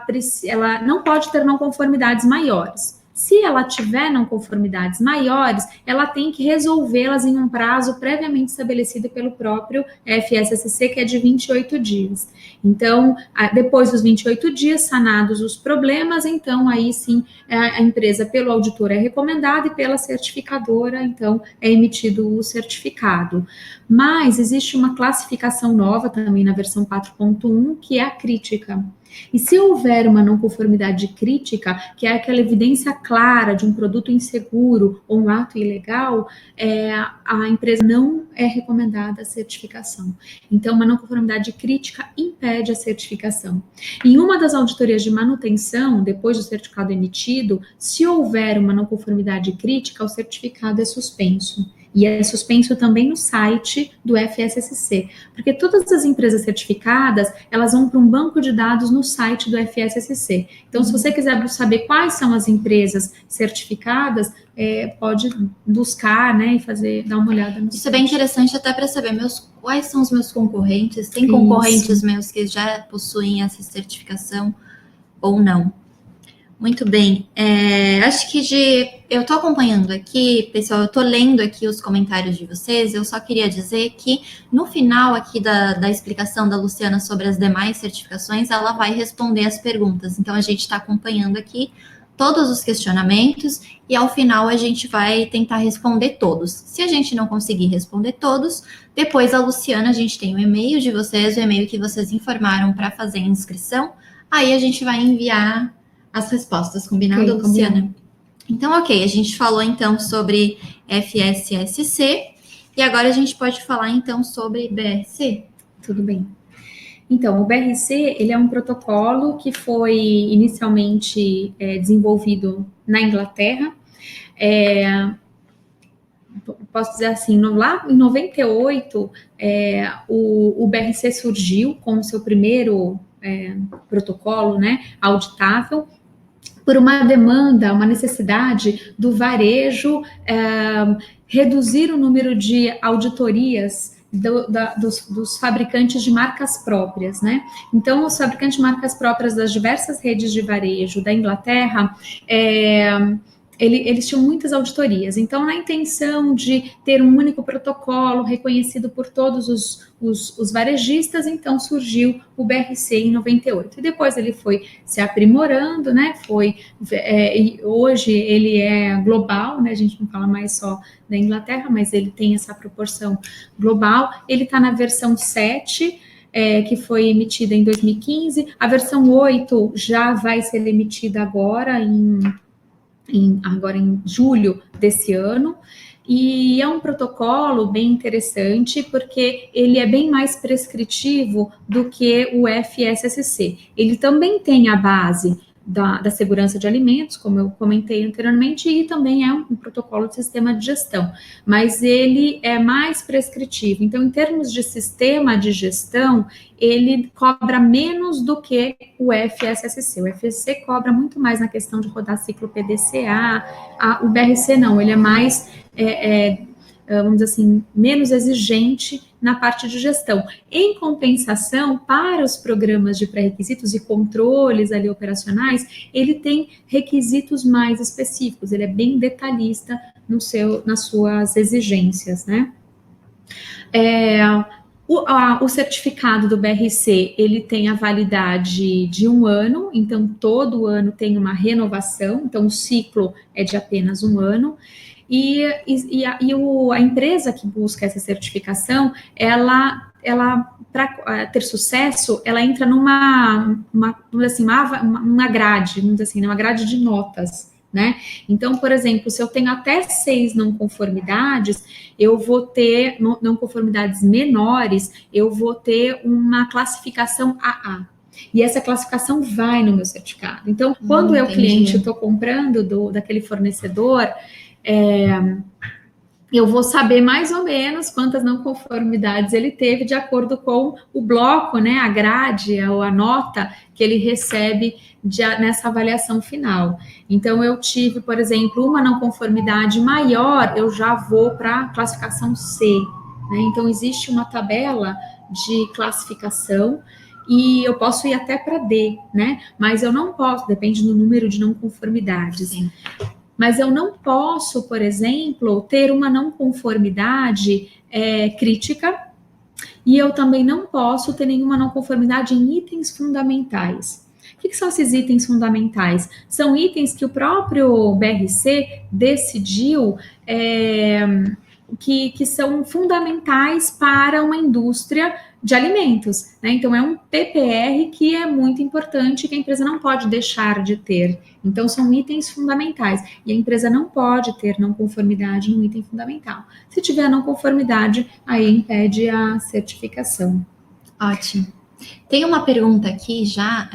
não pode ter não conformidades maiores. Se ela tiver não conformidades maiores, ela tem que resolvê-las em um prazo previamente estabelecido pelo próprio FSSC, que é de 28 dias. Então, depois dos 28 dias, sanados os problemas, então aí sim a empresa, pelo auditor, é recomendada e pela certificadora, então é emitido o certificado. Mas existe uma classificação nova também na versão 4.1, que é a crítica. E se houver uma não conformidade crítica, que é aquela evidência clara de um produto inseguro ou um ato ilegal, a empresa não é recomendada a certificação. Então, uma não conformidade crítica impede a certificação. Em uma das auditorias de manutenção, depois do certificado emitido, se houver uma não conformidade crítica, o certificado é suspenso. E é suspenso também no site do FSSC, porque todas as empresas certificadas, elas vão para um banco de dados no site do FSSC. Então, se você quiser saber quais são as empresas certificadas, pode buscar, né, e dar uma olhada no site. Isso é bem interessante até para saber quais são os meus concorrentes. Tem concorrentes meus que já possuem essa certificação ou não? Muito bem, acho que eu estou acompanhando aqui, pessoal, eu estou lendo aqui os comentários de vocês, eu só queria dizer que no final aqui da explicação da Luciana sobre as demais certificações, ela vai responder as perguntas, então a gente está acompanhando aqui todos os questionamentos e ao final a gente vai tentar responder todos. Se a gente não conseguir responder todos, depois a Luciana, a gente tem o e-mail de vocês, o e-mail que vocês informaram para fazer a inscrição, aí a gente vai enviar as respostas, combinado, Luciana? Então, ok, a gente falou então sobre FSSC e agora a gente pode falar então sobre BRC. Tudo bem. Então, o BRC, ele é um protocolo que foi inicialmente desenvolvido na Inglaterra. Posso dizer assim, lá em 98, o BRC surgiu com o seu primeiro protocolo, né, auditável, por uma demanda, uma necessidade do varejo reduzir o número de auditorias dos fabricantes de marcas próprias, né? Então, os fabricantes de marcas próprias das diversas redes de varejo da Inglaterra, eles tinham muitas auditorias. Então, na intenção de ter um único protocolo reconhecido por todos os varejistas, então surgiu o BRC em 98. E depois ele foi se aprimorando, né? Hoje ele é global, né? A gente não fala mais só da Inglaterra, mas ele tem essa proporção global. Ele está na versão 7, que foi emitida em 2015. A versão 8 já vai ser emitida agora em julho desse ano, e é um protocolo bem interessante, porque ele é bem mais prescritivo do que o FSSC. Ele também tem a base da segurança de alimentos, como eu comentei anteriormente, e também é um protocolo de sistema de gestão, mas ele é mais prescritivo. Então, em termos de sistema de gestão, ele cobra menos do que o FSSC. O FSC cobra muito mais na questão de rodar ciclo PDCA, o BRC não, ele é mais, vamos dizer assim, menos exigente na parte de gestão. Em compensação, para os programas de pré-requisitos e controles ali operacionais, ele tem requisitos mais específicos, ele é bem detalhista nas suas exigências, né? O certificado do BRC, ele tem a validade de 1 ano, então todo ano tem uma renovação, então o ciclo é de apenas 1 ano, e a empresa que busca essa certificação, ela para ter sucesso, ela entra numa grade, vamos dizer assim, uma grade de notas, né? Então, por exemplo, se eu tenho até 6 não conformidades, eu vou ter, não conformidades menores, eu vou ter uma classificação AA. E essa classificação vai no meu certificado. Então, quando eu, cliente, estou comprando daquele fornecedor, eu vou saber mais ou menos quantas não conformidades ele teve de acordo com o bloco, né, a grade, ou a nota que ele recebe nessa avaliação final. Então, eu tive, por exemplo, uma não conformidade maior, eu já vou para a classificação C, né? Então, existe uma tabela de classificação e eu posso ir até para D, né? Mas eu não posso, depende do número de não conformidades. Sim. Mas eu não posso, por exemplo, ter uma não conformidade crítica, e eu também não posso ter nenhuma não conformidade em itens fundamentais. O que são esses itens fundamentais? São itens que o próprio BRC decidiu que são fundamentais para uma indústria de alimentos, né? Então, é um PPR que é muito importante, que a empresa não pode deixar de ter. Então, são itens fundamentais. E a empresa não pode ter não conformidade no item fundamental. Se tiver não conformidade, aí impede a certificação. Ótimo. Tem uma pergunta aqui já,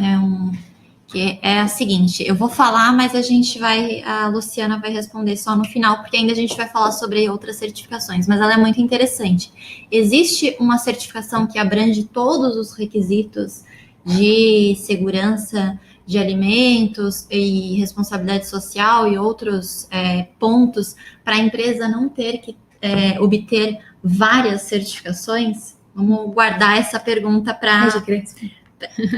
que é a seguinte, eu vou falar, mas a Luciana vai responder só no final, porque ainda a gente vai falar sobre outras certificações, mas ela é muito interessante. Existe uma certificação que abrange todos os requisitos de segurança de alimentos e responsabilidade social e outros pontos para a empresa não ter que obter várias certificações? Vamos guardar essa pergunta para...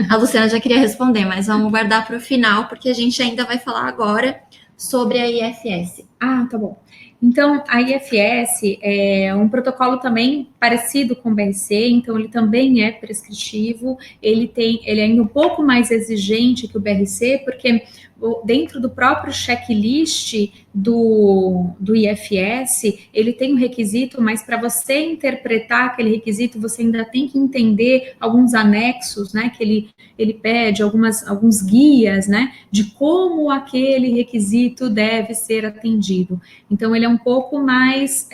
A Luciana já queria responder, mas vamos guardar para o final, porque a gente ainda vai falar agora sobre a IFS. Ah, tá bom. Então, a IFS é um protocolo também parecido com o BRC, então ele também é prescritivo, ele é ainda um pouco mais exigente que o BRC, porque dentro do próprio checklist do IFS, ele tem um requisito, mas para você interpretar aquele requisito, você ainda tem que entender alguns anexos, né, que ele pede, alguns guias, né, de como aquele requisito deve ser atendido. Então, ele é um pouco mais,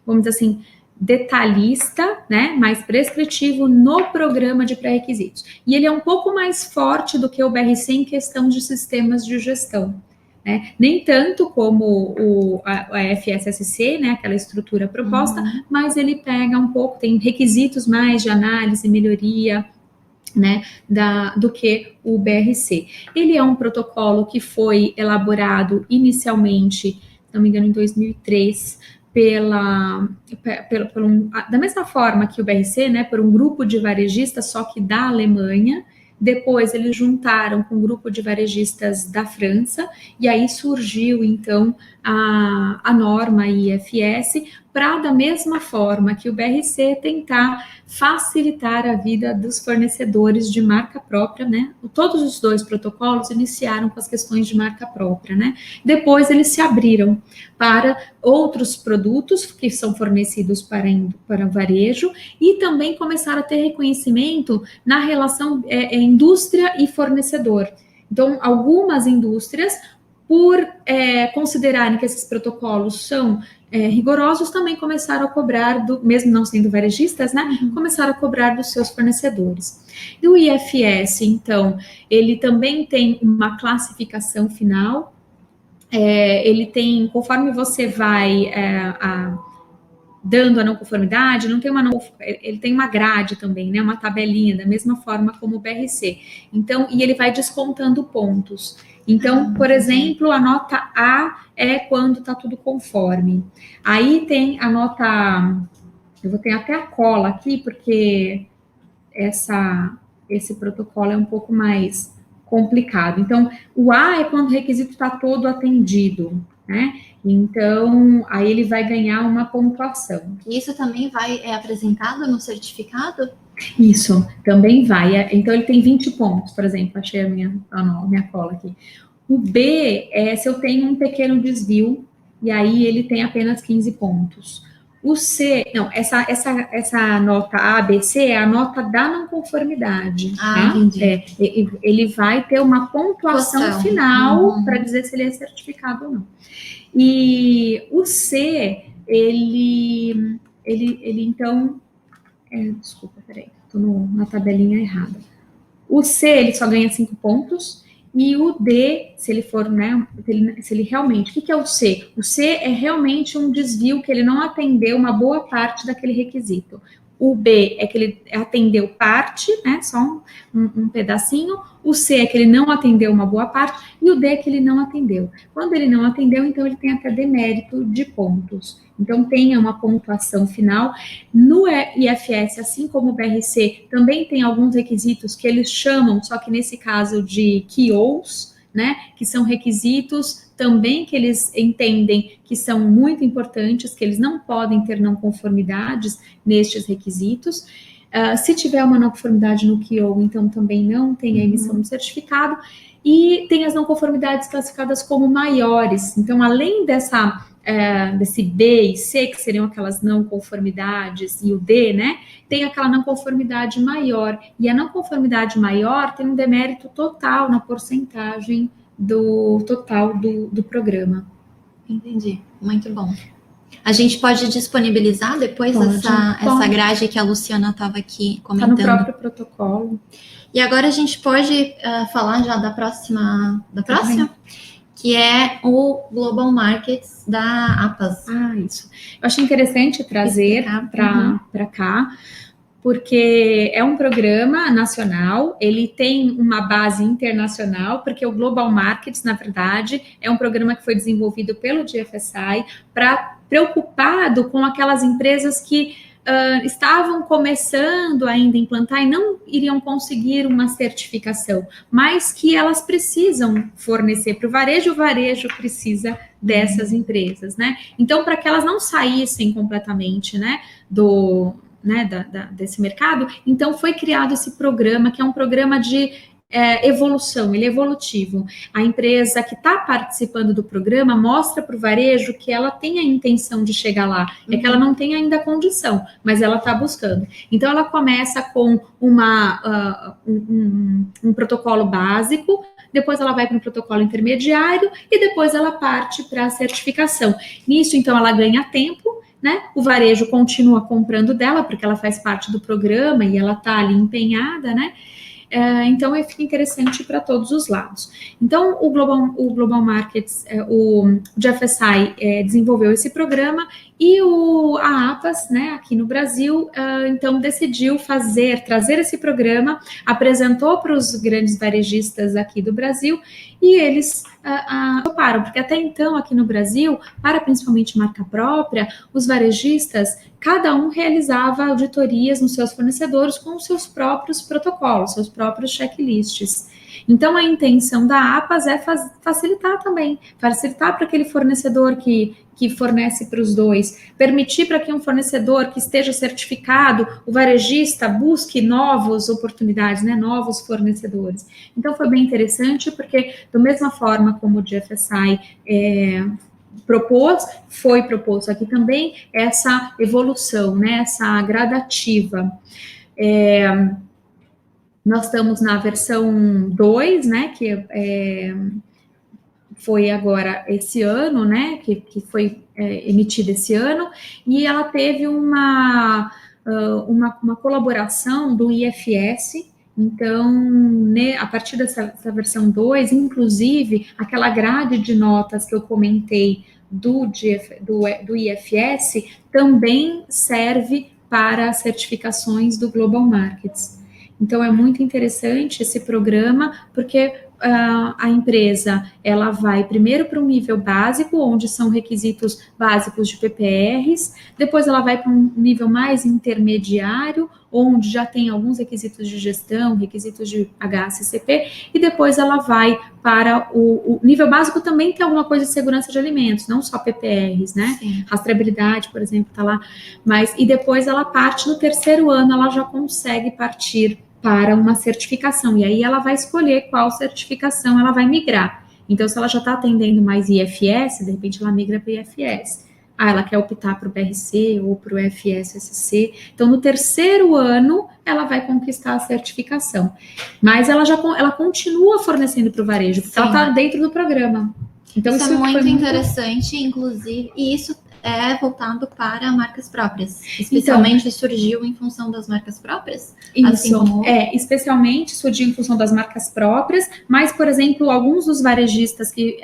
vamos dizer assim, detalhista, né, mais prescritivo no programa de pré-requisitos. E ele é um pouco mais forte do que o BRC em questão de sistemas de gestão, né? Nem tanto como a FSSC, né, aquela estrutura proposta, mas ele pega um pouco, tem requisitos mais de análise e melhoria, né, do que o BRC. Ele é um protocolo que foi elaborado inicialmente, se não me engano, em 2003, da mesma forma que o BRC, né, por um grupo de varejistas, só que da Alemanha. Depois eles juntaram com um grupo de varejistas da França, e aí surgiu, então, a norma IFS, para, da mesma forma que o BRC, tentar facilitar a vida dos fornecedores de marca própria, né? Todos os dois protocolos iniciaram com as questões de marca própria, né? Depois eles se abriram para outros produtos que são fornecidos para varejo, e também começaram a ter reconhecimento na relação indústria e fornecedor. Então, algumas indústrias, por considerarem que esses protocolos são rigorosos, também começaram a cobrar, mesmo não sendo varejistas, né, começaram a cobrar dos seus fornecedores. E o IFS, então, ele também tem uma classificação final, ele tem, conforme você vai dando a não conformidade, ele tem uma grade também, né, uma tabelinha, da mesma forma como o BRC. Então, e ele vai descontando pontos. Então, por exemplo, a nota A é quando está tudo conforme. Aí tem a nota, eu vou ter até a cola aqui, porque esse protocolo é um pouco mais complicado. Então, o A é quando o requisito está todo atendido, né? Então, aí ele vai ganhar uma pontuação. Isso também é apresentado no certificado? Isso, também vai. Então, ele tem 20 pontos, por exemplo. Achei a minha cola aqui. O B é se eu tenho um pequeno desvio, e aí ele tem apenas 15 pontos. O C, não, essa nota A, B, C é a nota da não conformidade. Ah, né? Ele vai ter uma pontuação final para dizer se ele é certificado ou não. E o C, ele então... desculpa, peraí, estou na tabelinha errada. O C, ele só ganha 5 pontos, e o D, se ele for, né, se ele realmente... O que é o C? O C é realmente um desvio que ele não atendeu uma boa parte daquele requisito. O B é que ele atendeu parte, né, só um pedacinho. O C é que ele não atendeu uma boa parte, e o D é que ele não atendeu. Quando ele não atendeu, então ele tem até demérito de pontos. Então, tenha uma pontuação final. No IFS, assim como o BRC, também tem alguns requisitos que eles chamam, só que nesse caso de KOs, né, que são requisitos também que eles entendem que são muito importantes, que eles não podem ter não conformidades nestes requisitos. Se tiver uma não conformidade no KO, então também não tem a emissão do certificado. E tem as não conformidades classificadas como maiores. Então, além desse B e C, que seriam aquelas não conformidades, e o D, né, tem aquela não conformidade maior. E a não conformidade maior tem um demérito total na porcentagem do total do programa. Entendi, muito bom. A gente pode disponibilizar depois essa grade que a Luciana estava aqui comentando? Está no próprio protocolo. E agora a gente pode falar já da próxima, que é o Global Markets da APAS. Isso. Eu acho interessante trazer para cá, porque é um programa nacional, ele tem uma base internacional, porque o Global Markets, na verdade, é um programa que foi desenvolvido pelo GFSI preocupado com aquelas empresas que estavam começando ainda a implantar e não iriam conseguir uma certificação, mas que elas precisam fornecer para o varejo precisa dessas empresas, né? Então, para que elas não saíssem completamente, né, desse mercado, então foi criado esse programa, que é um programa de evolução, ele é evolutivo. A empresa que está participando do programa mostra para o varejo que ela tem a intenção de chegar lá, é que ela não tem ainda a condição, mas ela está buscando. Então, ela começa com um protocolo básico, depois ela vai para um protocolo intermediário e depois ela parte para a certificação. Nisso, então, ela ganha tempo, né? O varejo continua comprando dela, porque ela faz parte do programa e ela está ali empenhada, né? Então, fica interessante para todos os lados. Então, o Global Markets, o GFSI desenvolveu esse programa e a APAS, né, aqui no Brasil, então decidiu trazer esse programa, apresentou para os grandes varejistas aqui do Brasil e eles preocuparam, porque até então, aqui no Brasil, para principalmente marca própria, os varejistas, cada um realizava auditorias nos seus fornecedores com os seus próprios protocolos, seus próprios checklists. Então, a intenção da APAS é facilitar também, facilitar para aquele fornecedor que fornece para os dois, permitir para que um fornecedor que esteja certificado, o varejista busque novas oportunidades, né, novos fornecedores. Então, foi bem interessante, porque, da mesma forma como o GFSI foi proposto aqui também essa evolução, né, essa gradativa. Nós estamos na versão 2, né, que foi agora esse ano, né, que foi emitida esse ano, e ela teve uma colaboração do IFS. Então, né, a partir dessa versão 2, inclusive, aquela grade de notas que eu comentei do IFS também serve para certificações do Global Markets. Então, é muito interessante esse programa, porque a empresa, ela vai primeiro para um nível básico, onde são requisitos básicos de PPRs, depois ela vai para um nível mais intermediário, onde já tem alguns requisitos de gestão, requisitos de HACCP, e depois ela vai para o nível básico, também tem alguma coisa de segurança de alimentos, não só PPRs, né? Sim. Rastreabilidade, por exemplo, está lá, e depois ela parte no terceiro ano, ela já consegue partir para uma certificação, e aí ela vai escolher qual certificação ela vai migrar. Então, se ela já está atendendo mais IFS, de repente ela migra para IFS. Ela quer optar para o BRC ou para o FSSC. Então, no terceiro ano, ela vai conquistar a certificação. Mas ela continua fornecendo para o varejo, porque ela está dentro do programa. Então, isso é muito interessante, inclusive, e isso é voltado para marcas próprias. Especialmente surgiu em função das marcas próprias? Isso, assim como... especialmente surgiu em função das marcas próprias, mas, por exemplo, alguns dos varejistas que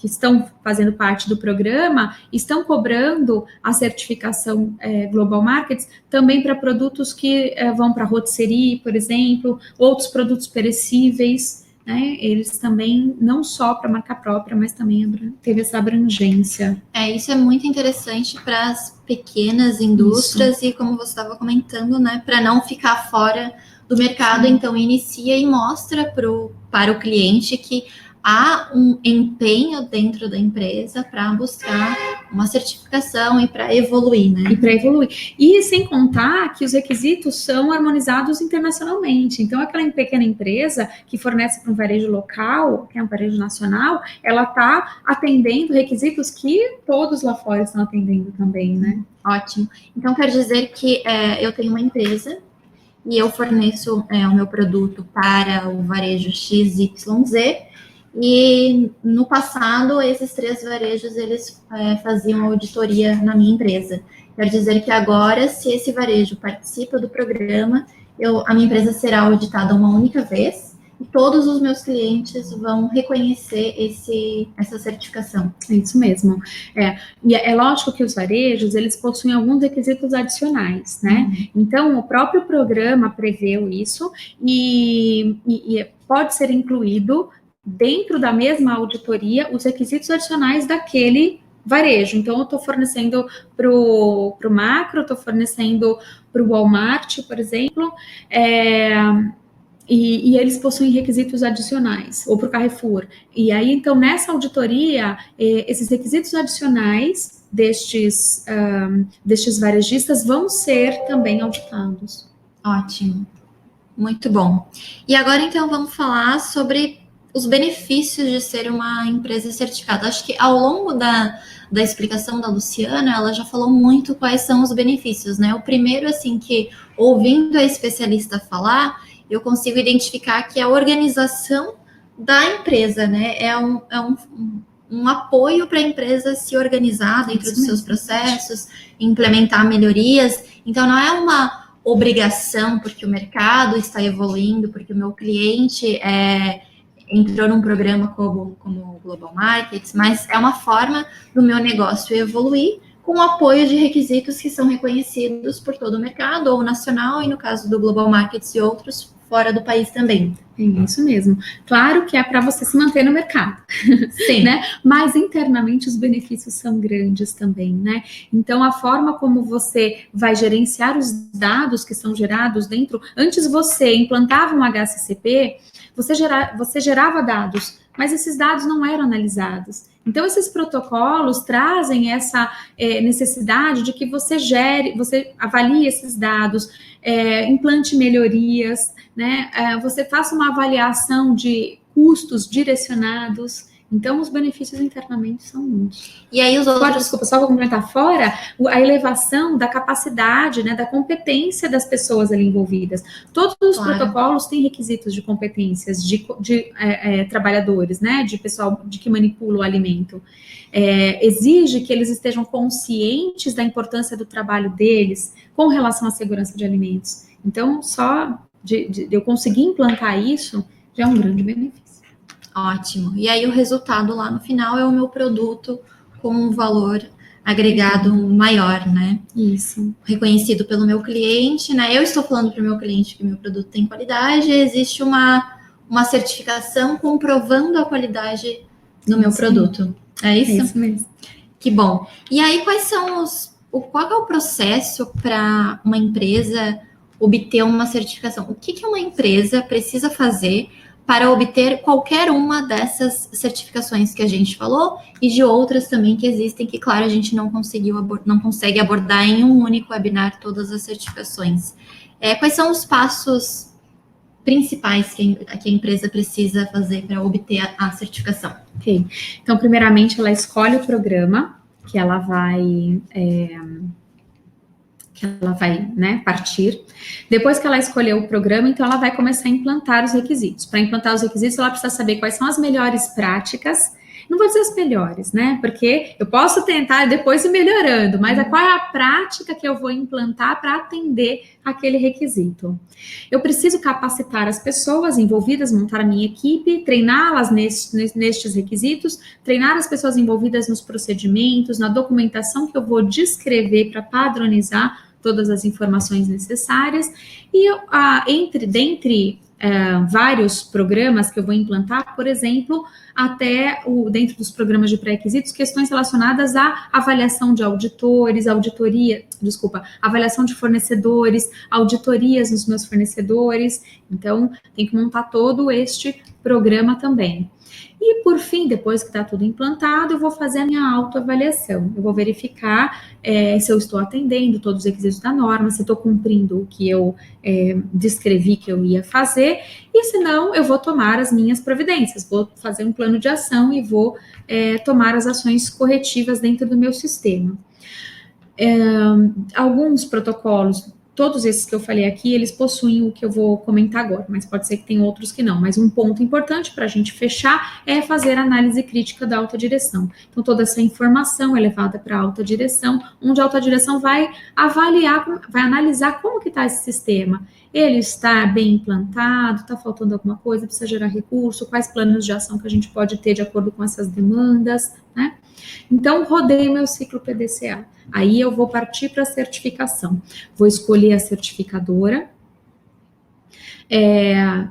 estão fazendo parte do programa estão cobrando a certificação Global Markets também para produtos que vão para rotisserie, por exemplo, outros produtos perecíveis, né? Eles também, não só para marca própria, mas também teve essa abrangência. Isso é muito interessante para as pequenas indústrias e, como você estava comentando, né, para não ficar fora do mercado. Sim. Então inicia e mostra para o cliente que há um empenho dentro da empresa para buscar uma certificação e para evoluir, né? E para evoluir. E sem contar que os requisitos são harmonizados internacionalmente. Então, aquela pequena empresa que fornece para um varejo local, que é um varejo nacional, ela está atendendo requisitos que todos lá fora estão atendendo também, né? Ótimo. Então, quer dizer que eu tenho uma empresa e eu forneço o meu produto para o varejo XYZ. E no passado, esses 3 varejos, eles faziam auditoria na minha empresa. Quer dizer que agora, se esse varejo participa do programa, a minha empresa será auditada uma única vez e todos os meus clientes vão reconhecer essa certificação. É isso mesmo. E é lógico que os varejos, eles possuem alguns requisitos adicionais, né? Então, o próprio programa preveu isso e pode ser incluído dentro da mesma auditoria os requisitos adicionais daquele varejo. Então, eu estou fornecendo para o Macro, estou fornecendo para o Walmart, por exemplo, e eles possuem requisitos adicionais, ou para o Carrefour. E aí, então, nessa auditoria, esses requisitos adicionais destes varejistas vão ser também auditados. Ótimo. Muito bom. E agora, então, vamos falar sobre os benefícios de ser uma empresa certificada. Acho que ao longo da explicação da Luciana, ela já falou muito quais são os benefícios, né? O primeiro, assim, que ouvindo a especialista falar, eu consigo identificar que a organização da empresa, né? É um apoio para a empresa se organizar dentro dos seus processos, implementar melhorias. Então, não é uma obrigação porque o mercado está evoluindo, porque o meu cliente entrou num programa como o Global Markets, mas é uma forma do meu negócio evoluir com o apoio de requisitos que são reconhecidos por todo o mercado, ou nacional, e no caso do Global Markets e outros, fora do país também. É isso mesmo. Claro que é para você se manter no mercado, Sim. né? Mas internamente os benefícios são grandes também, né? Então a forma como você vai gerenciar os dados que são gerados dentro, antes você implantava um HCCP, você gerava dados, mas esses dados não eram analisados. Então esses protocolos trazem essa necessidade de que você avalie esses dados, implante melhorias, né? Você faça uma avaliação de custos direcionados. Então, os benefícios internamente são muitos. E aí os outros... Fora, desculpa, só vou complementar, fora a elevação da capacidade, né, da competência das pessoas ali envolvidas. Todos os protocolos têm requisitos de competências de trabalhadores, né, de pessoal de que manipula o alimento. Exige que eles estejam conscientes da importância do trabalho deles com relação à segurança de alimentos. Então, só de eu conseguir implantar isso já é um grande benefício. Ótimo. E aí o resultado lá no final é o meu produto com um valor agregado maior, né? Isso. Reconhecido pelo meu cliente, né? Eu estou falando para o meu cliente que meu produto tem qualidade, existe uma certificação comprovando a qualidade do meu produto. É isso? É isso mesmo. Que bom. E aí, qual é o processo para uma empresa obter uma certificação? O que uma empresa precisa fazer para obter qualquer uma dessas certificações que a gente falou e de outras também que existem, que, claro, a gente não consegue abordar em um único webinar todas as certificações. Quais são os passos principais que a empresa precisa fazer para obter a certificação? Ok. Então, primeiramente, ela escolhe o programa que ela vai... né, partir. Depois que ela escolheu o programa, então ela vai começar a implantar os requisitos. Para implantar os requisitos, ela precisa saber quais são as melhores práticas. Não vou dizer as melhores, né? Porque eu posso tentar depois ir melhorando, mas qual é a prática que eu vou implantar para atender aquele requisito? Eu preciso capacitar as pessoas envolvidas, montar a minha equipe, treiná-las nestes requisitos, treinar as pessoas envolvidas nos procedimentos, na documentação que eu vou descrever para padronizar todas as informações necessárias, e dentre vários programas que eu vou implantar, por exemplo, dentro dos programas de pré-requisitos, questões relacionadas à avaliação de auditores, avaliação de fornecedores, auditorias nos meus fornecedores. Então, tem que montar todo este programa também. E, por fim, depois que está tudo implantado, eu vou fazer a minha autoavaliação. Eu vou verificar se eu estou atendendo todos os requisitos da norma, se estou cumprindo o que eu descrevi que eu ia fazer, e se não, eu vou tomar as minhas providências, vou fazer um plano de ação e vou tomar as ações corretivas dentro do meu sistema. Alguns protocolos, todos esses que eu falei aqui, eles possuem o que eu vou comentar agora, mas pode ser que tenha outros que não. Mas um ponto importante para a gente fechar é fazer a análise crítica da alta direção. Então, toda essa informação é levada para a alta direção, onde a alta direção vai avaliar, vai analisar como que está esse sistema. Ele está bem implantado, está faltando alguma coisa, precisa gerar recurso, quais planos de ação que a gente pode ter de acordo com essas demandas, né? Então, rodei meu ciclo PDCA. Aí eu vou partir para a certificação. Vou escolher a certificadora.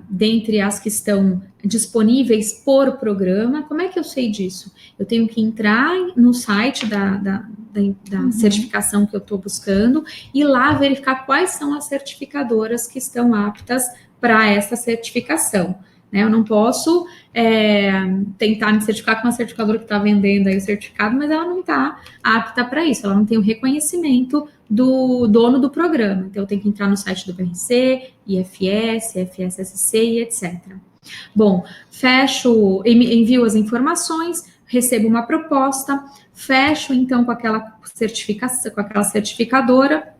Dentre as que estão disponíveis por programa. Como é que eu sei disso? Eu tenho que entrar no site da certificação que eu estou buscando e lá verificar quais são as certificadoras que estão aptas para essa certificação. Eu não posso tentar me certificar com uma certificadora que está vendendo aí o certificado, mas ela não está apta para isso, ela não tem o reconhecimento do dono do programa. Então, eu tenho que entrar no site do BRC, IFS, FSSC e etc. Bom, envio as informações, recebo uma proposta, fecho então com aquela certificação, com aquela certificadora.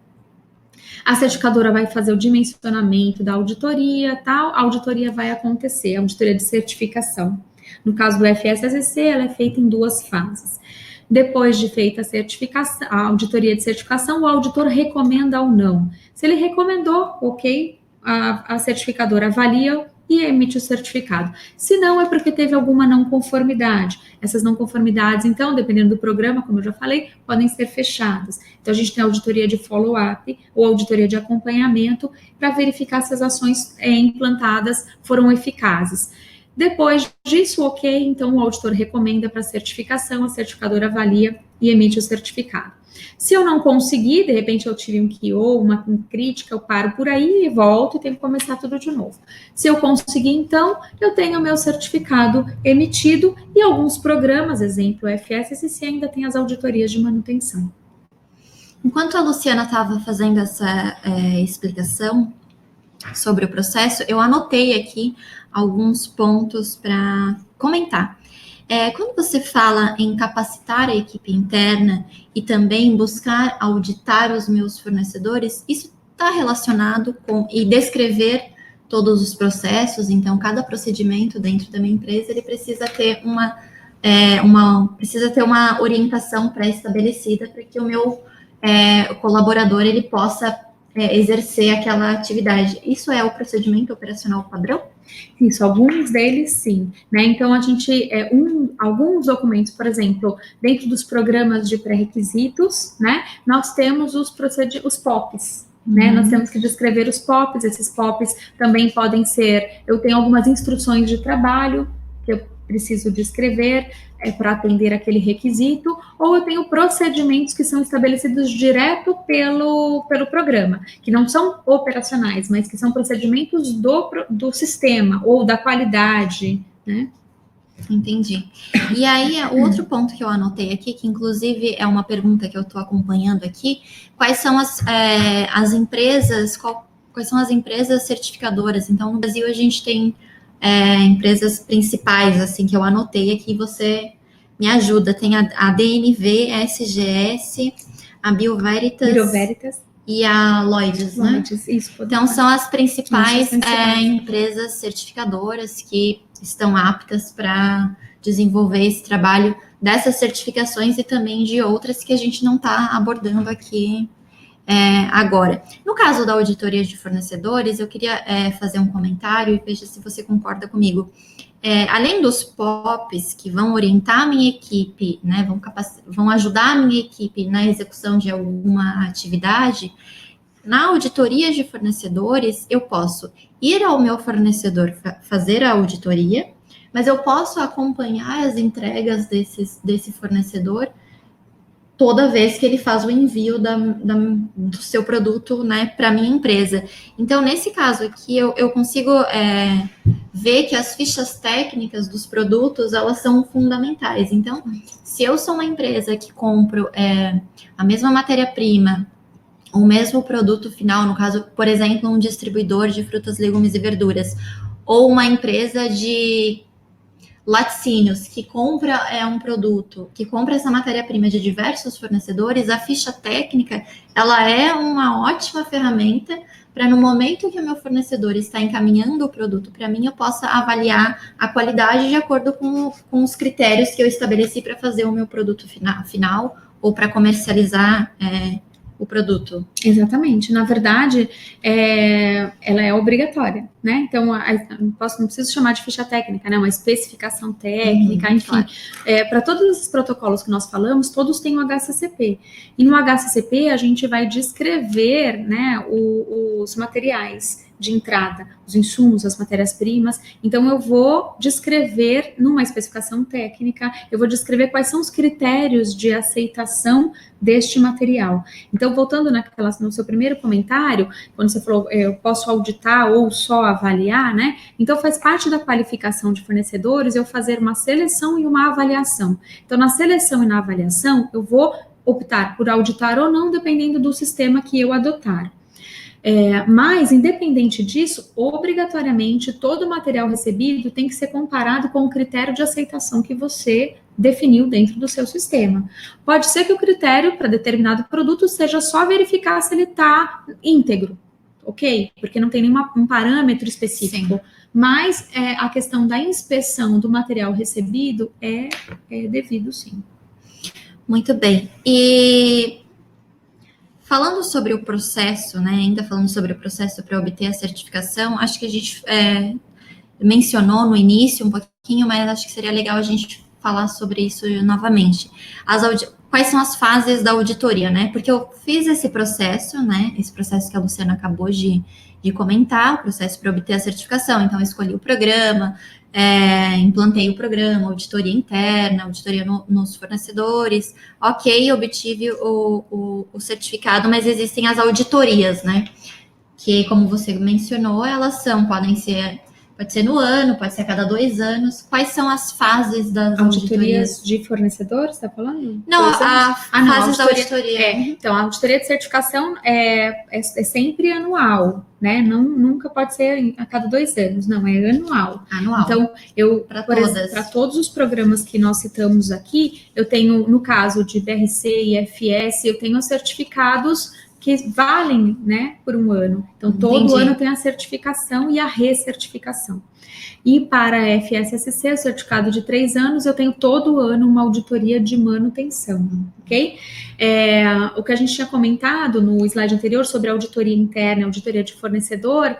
A certificadora vai fazer o dimensionamento da auditoria, tal, a auditoria vai acontecer, a auditoria de certificação. No caso do FSSC, ela é feita em 2 fases. Depois de feita a certificação, a auditoria de certificação, o auditor recomenda ou não. Se ele recomendou, ok, a certificadora avalia e emite o certificado. Se não, é porque teve alguma não conformidade. Essas não conformidades, então, dependendo do programa, como eu já falei, podem ser fechadas. Então, a gente tem auditoria de follow-up ou auditoria de acompanhamento para verificar se as ações implantadas foram eficazes. Depois disso, ok, então o auditor recomenda para certificação, a certificadora avalia e emite o certificado. Se eu não conseguir, de repente eu tive um KO, uma crítica, eu paro por aí e volto e tenho que começar tudo de novo. Se eu conseguir, então, eu tenho o meu certificado emitido e alguns programas, exemplo, o FSSC, ainda tem as auditorias de manutenção. Enquanto a Luciana estava fazendo essa explicação sobre o processo, eu anotei aqui alguns pontos para comentar. Quando você fala em capacitar a equipe interna e também buscar auditar os meus fornecedores, isso está relacionado com e descrever todos os processos. Então, cada procedimento dentro da minha empresa ele precisa ter uma orientação pré-estabelecida para que o meu colaborador ele possa exercer aquela atividade. Isso é o procedimento operacional padrão? Isso, alguns deles sim, né? Então a gente, alguns documentos, por exemplo, dentro dos programas de pré-requisitos, né? Nós temos os POPs, né? Nós temos que descrever os POPs, esses POPs também podem ser, eu tenho algumas instruções de trabalho que eu preciso descrever para atender aquele requisito, ou eu tenho procedimentos que são estabelecidos direto pelo programa, que não são operacionais, mas que são procedimentos do sistema ou da qualidade, né? Entendi. E aí, o outro ponto que eu anotei aqui, que inclusive é uma pergunta que eu estou acompanhando aqui, quais são as empresas, quais são as empresas certificadoras? Então, no Brasil, a gente tem empresas principais, assim, que eu anotei aqui, você me ajuda. Tem a DNV, a SGS, a Bioveritas e a Lloyds, né? Isso, então, são as principais empresas certificadoras que estão aptas para desenvolver esse trabalho dessas certificações e também de outras que a gente não está abordando aqui agora. No caso da auditoria de fornecedores, eu queria fazer um comentário e veja se você concorda comigo. Além dos POPs que vão orientar a minha equipe, né, vão ajudar a minha equipe na execução de alguma atividade, na auditoria de fornecedores, eu posso ir ao meu fornecedor fazer a auditoria, mas eu posso acompanhar as entregas desse fornecedor toda vez que ele faz o envio do seu produto, né, para minha empresa. Então, nesse caso aqui, eu consigo ver que as fichas técnicas dos produtos, elas são fundamentais. Então, se eu sou uma empresa que compro a mesma matéria-prima, o mesmo produto final, no caso, por exemplo, um distribuidor de frutas, legumes e verduras, ou uma empresa de laticínios que compra um produto, que compra essa matéria-prima de diversos fornecedores, a ficha técnica, ela é uma ótima ferramenta para no momento que o meu fornecedor está encaminhando o produto para mim, eu possa avaliar a qualidade de acordo com os critérios que eu estabeleci para fazer o meu produto final ou para comercializar o produto. Exatamente. Na verdade, ela é obrigatória, né? Então, não preciso chamar de ficha técnica, né? Uma especificação técnica, enfim. Claro. Para todos os protocolos que nós falamos, todos têm o HACCP. E no HACCP, a gente vai descrever, né, os materiais de entrada, os insumos, as matérias-primas. Então, eu vou descrever numa especificação técnica, eu vou descrever quais são os critérios de aceitação deste material. Então, voltando no seu primeiro comentário, quando você falou, eu posso auditar ou só avaliar, né? Então, faz parte da qualificação de fornecedores eu fazer uma seleção e uma avaliação. Então, na seleção e na avaliação, eu vou optar por auditar ou não, dependendo do sistema que eu adotar. Mas, independente disso, obrigatoriamente, todo o material recebido tem que ser comparado com o critério de aceitação que você definiu dentro do seu sistema. Pode ser que o critério para determinado produto seja só verificar se ele está íntegro, ok? Porque não tem nenhum parâmetro específico. Sim. Mas a questão da inspeção do material recebido é devido, sim. Muito bem. E falando sobre o processo, né, ainda falando sobre o processo para obter a certificação, acho que a gente mencionou no início um pouquinho, mas acho que seria legal a gente falar sobre isso novamente. Quais são as fases da auditoria, né? Porque eu fiz esse processo, né? Esse processo que a Luciana acabou de comentar, o processo para obter a certificação. Então, eu escolhi o programa, implantei o programa, auditoria interna, auditoria nos fornecedores. Ok, obtive o certificado, mas existem as auditorias, né? Que, como você mencionou, pode ser no ano, pode ser a cada 2 anos. Quais são as fases das auditorias? De fornecedor, você está falando? Não, fases da auditoria. Então, a auditoria de certificação é sempre anual, né? Nunca pode ser a cada 2 anos, não, é anual. Então, para todos os programas que nós citamos aqui, eu tenho, no caso de BRC e IFS, eu tenho os certificados que valem, né, por um ano. Então, todo ano tem a certificação e a recertificação. E para a FSSC, o certificado de 3 anos, eu tenho todo ano uma auditoria de manutenção, ok? O que a gente tinha comentado no slide anterior sobre a auditoria interna, auditoria de fornecedor,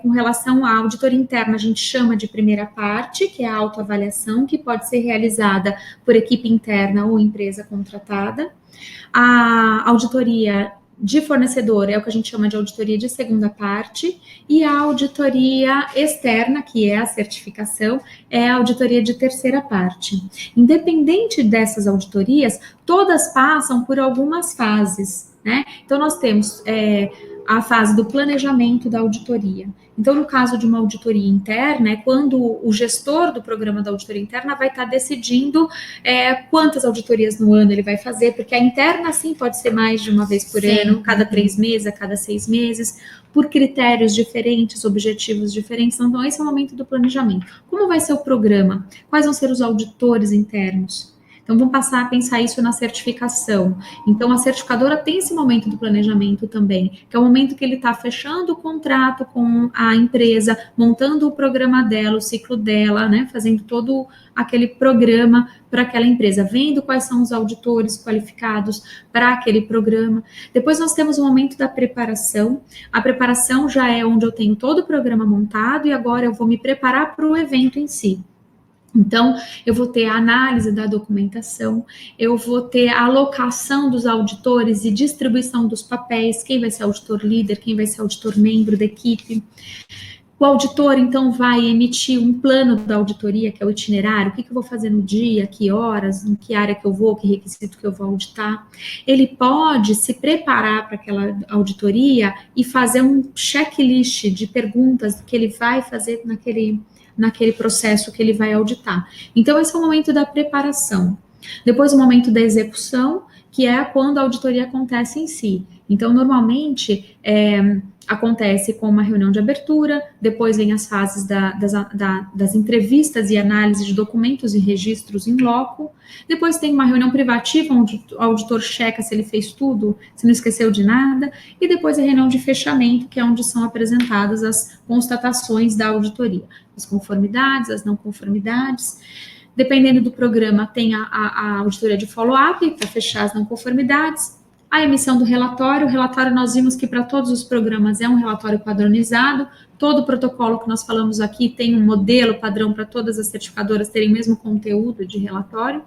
com relação à auditoria interna, a gente chama de primeira parte, que é a autoavaliação, que pode ser realizada por equipe interna ou empresa contratada. A auditoria de fornecedor é o que a gente chama de auditoria de segunda parte, e a auditoria externa, que é a certificação, é a auditoria de terceira parte. Independente dessas auditorias, todas passam por algumas fases, né? Então, nós temos a fase do planejamento da auditoria. Então, no caso de uma auditoria interna, é quando o gestor do programa da auditoria interna vai estar decidindo quantas auditorias no ano ele vai fazer, porque a interna, sim, pode ser mais de uma vez por ano, cada 3 meses, a cada 6 meses, por critérios diferentes, objetivos diferentes. Então, esse é o momento do planejamento. Como vai ser o programa? Quais vão ser os auditores internos? Então, vamos passar a pensar isso na certificação. Então, a certificadora tem esse momento do planejamento também, que é o momento que ele está fechando o contrato com a empresa, montando o programa dela, o ciclo dela, né, fazendo todo aquele programa para aquela empresa, vendo quais são os auditores qualificados para aquele programa. Depois, nós temos o momento da preparação. A preparação já é onde eu tenho todo o programa montado e agora eu vou me preparar para o evento em si. Então, eu vou ter a análise da documentação, eu vou ter a alocação dos auditores e distribuição dos papéis, quem vai ser auditor líder, quem vai ser auditor membro da equipe. O auditor, então, vai emitir um plano da auditoria, que é o itinerário, o que eu vou fazer no dia, que horas, em que área que eu vou, que requisito que eu vou auditar. Ele pode se preparar para aquela auditoria e fazer um checklist de perguntas que ele vai fazer naquele processo que ele vai auditar. Então, esse é o momento da preparação. Depois, o momento da execução, que é quando a auditoria acontece em si. Então, normalmente, acontece com uma reunião de abertura, depois vem as fases das entrevistas e análise de documentos e registros em loco, depois tem uma reunião privativa, onde o auditor checa se ele fez tudo, se não esqueceu de nada, e depois a reunião de fechamento, que é onde são apresentadas as constatações da auditoria, as conformidades, as não conformidades. Dependendo do programa, tem a auditoria de follow-up, para fechar as não conformidades, a emissão do relatório. O relatório, nós vimos que para todos os programas é um relatório padronizado, todo o protocolo que nós falamos aqui tem um modelo padrão para todas as certificadoras terem o mesmo conteúdo de relatório.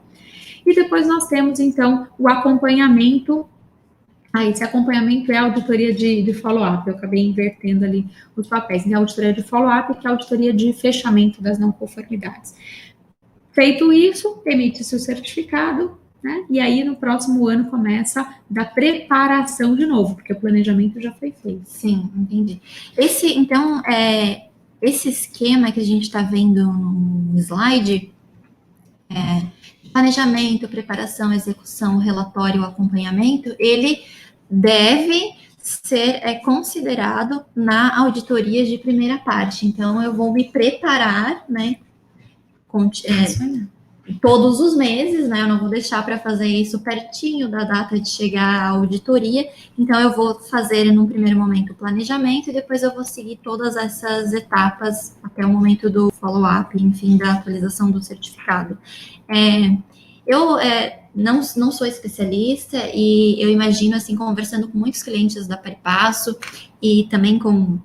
E depois nós temos, então, o acompanhamento. Esse acompanhamento é a auditoria de follow-up, eu acabei invertendo ali os papéis. Tem a auditoria de follow-up, que é a auditoria de fechamento das não conformidades. Feito isso, emite-se o certificado, né? E aí, no próximo ano, começa da preparação de novo, porque o planejamento já foi feito. Sim, entendi. Então, esse esquema que a gente está vendo no slide, planejamento, preparação, execução, relatório, acompanhamento, ele deve ser considerado na auditoria de primeira parte. Então, eu vou me preparar, né, todos os meses, né? Eu não vou deixar para fazer isso pertinho da data de chegar à auditoria. Então, eu vou fazer, num primeiro momento, o planejamento e depois eu vou seguir todas essas etapas até o momento do follow-up, enfim, da atualização do certificado. Eu não sou especialista e eu imagino, assim, conversando com muitos clientes da Paripasso e também com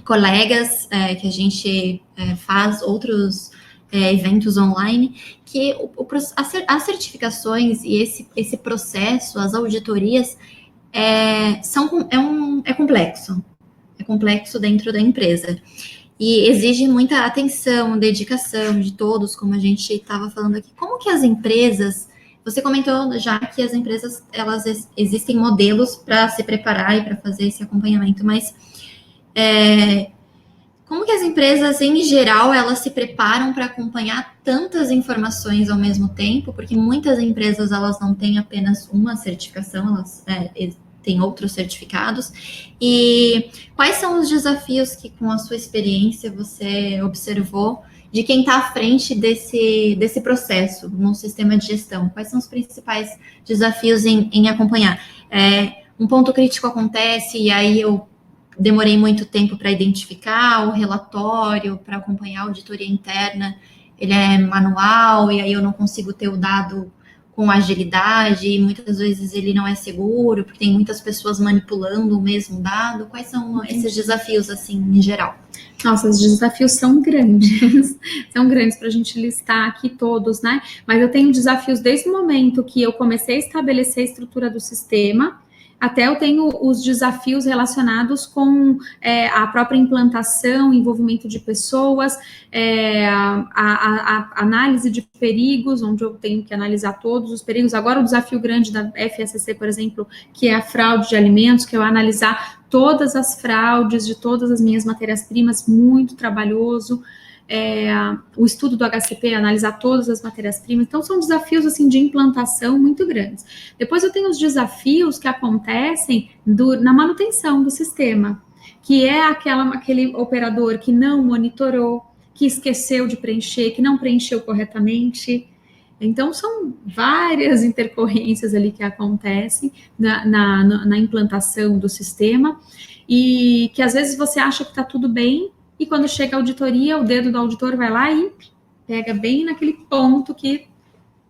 colegas que a gente faz outros eventos online, que as certificações e esse processo, as auditorias, é complexo. É complexo dentro da empresa. E exige muita atenção, dedicação de todos, como a gente estava falando aqui. Como que as empresas... Você comentou já que as empresas, existem modelos para se preparar e para fazer esse acompanhamento, mas como que as empresas, em geral, elas se preparam para acompanhar tantas informações ao mesmo tempo? Porque muitas empresas, elas não têm apenas uma certificação, elas têm outros certificados. E quais são os desafios que, com a sua experiência, você observou de quem está à frente desse processo no sistema de gestão? Quais são os principais desafios em acompanhar? Um ponto crítico acontece e aí eu demorei muito tempo para identificar o relatório, para acompanhar a auditoria interna, ele é manual, e aí eu não consigo ter o dado com agilidade, e muitas vezes ele não é seguro, porque tem muitas pessoas manipulando o mesmo dado. Quais são esses desafios, assim, em geral? Nossa, os desafios são grandes, são grandes para a gente listar aqui todos, né? Mas eu tenho desafios desde o momento que eu comecei a estabelecer a estrutura do sistema, até eu tenho os desafios relacionados com a própria implantação, envolvimento de pessoas, a análise de perigos, onde eu tenho que analisar todos os perigos. Agora o desafio grande da FSSC, por exemplo, que é a fraude de alimentos, que é eu analisar todas as fraudes de todas as minhas matérias-primas, muito trabalhoso. O estudo do HCP, analisar todas as matérias-primas. Então, são desafios assim, de implantação muito grandes. Depois eu tenho os desafios que acontecem na manutenção do sistema, que é aquele operador que não monitorou, que esqueceu de preencher, que não preencheu corretamente. Então, são várias intercorrências ali que acontecem na implantação do sistema, e que às vezes você acha que está tudo bem, e quando chega a auditoria, o dedo do auditor vai lá e pega bem naquele ponto que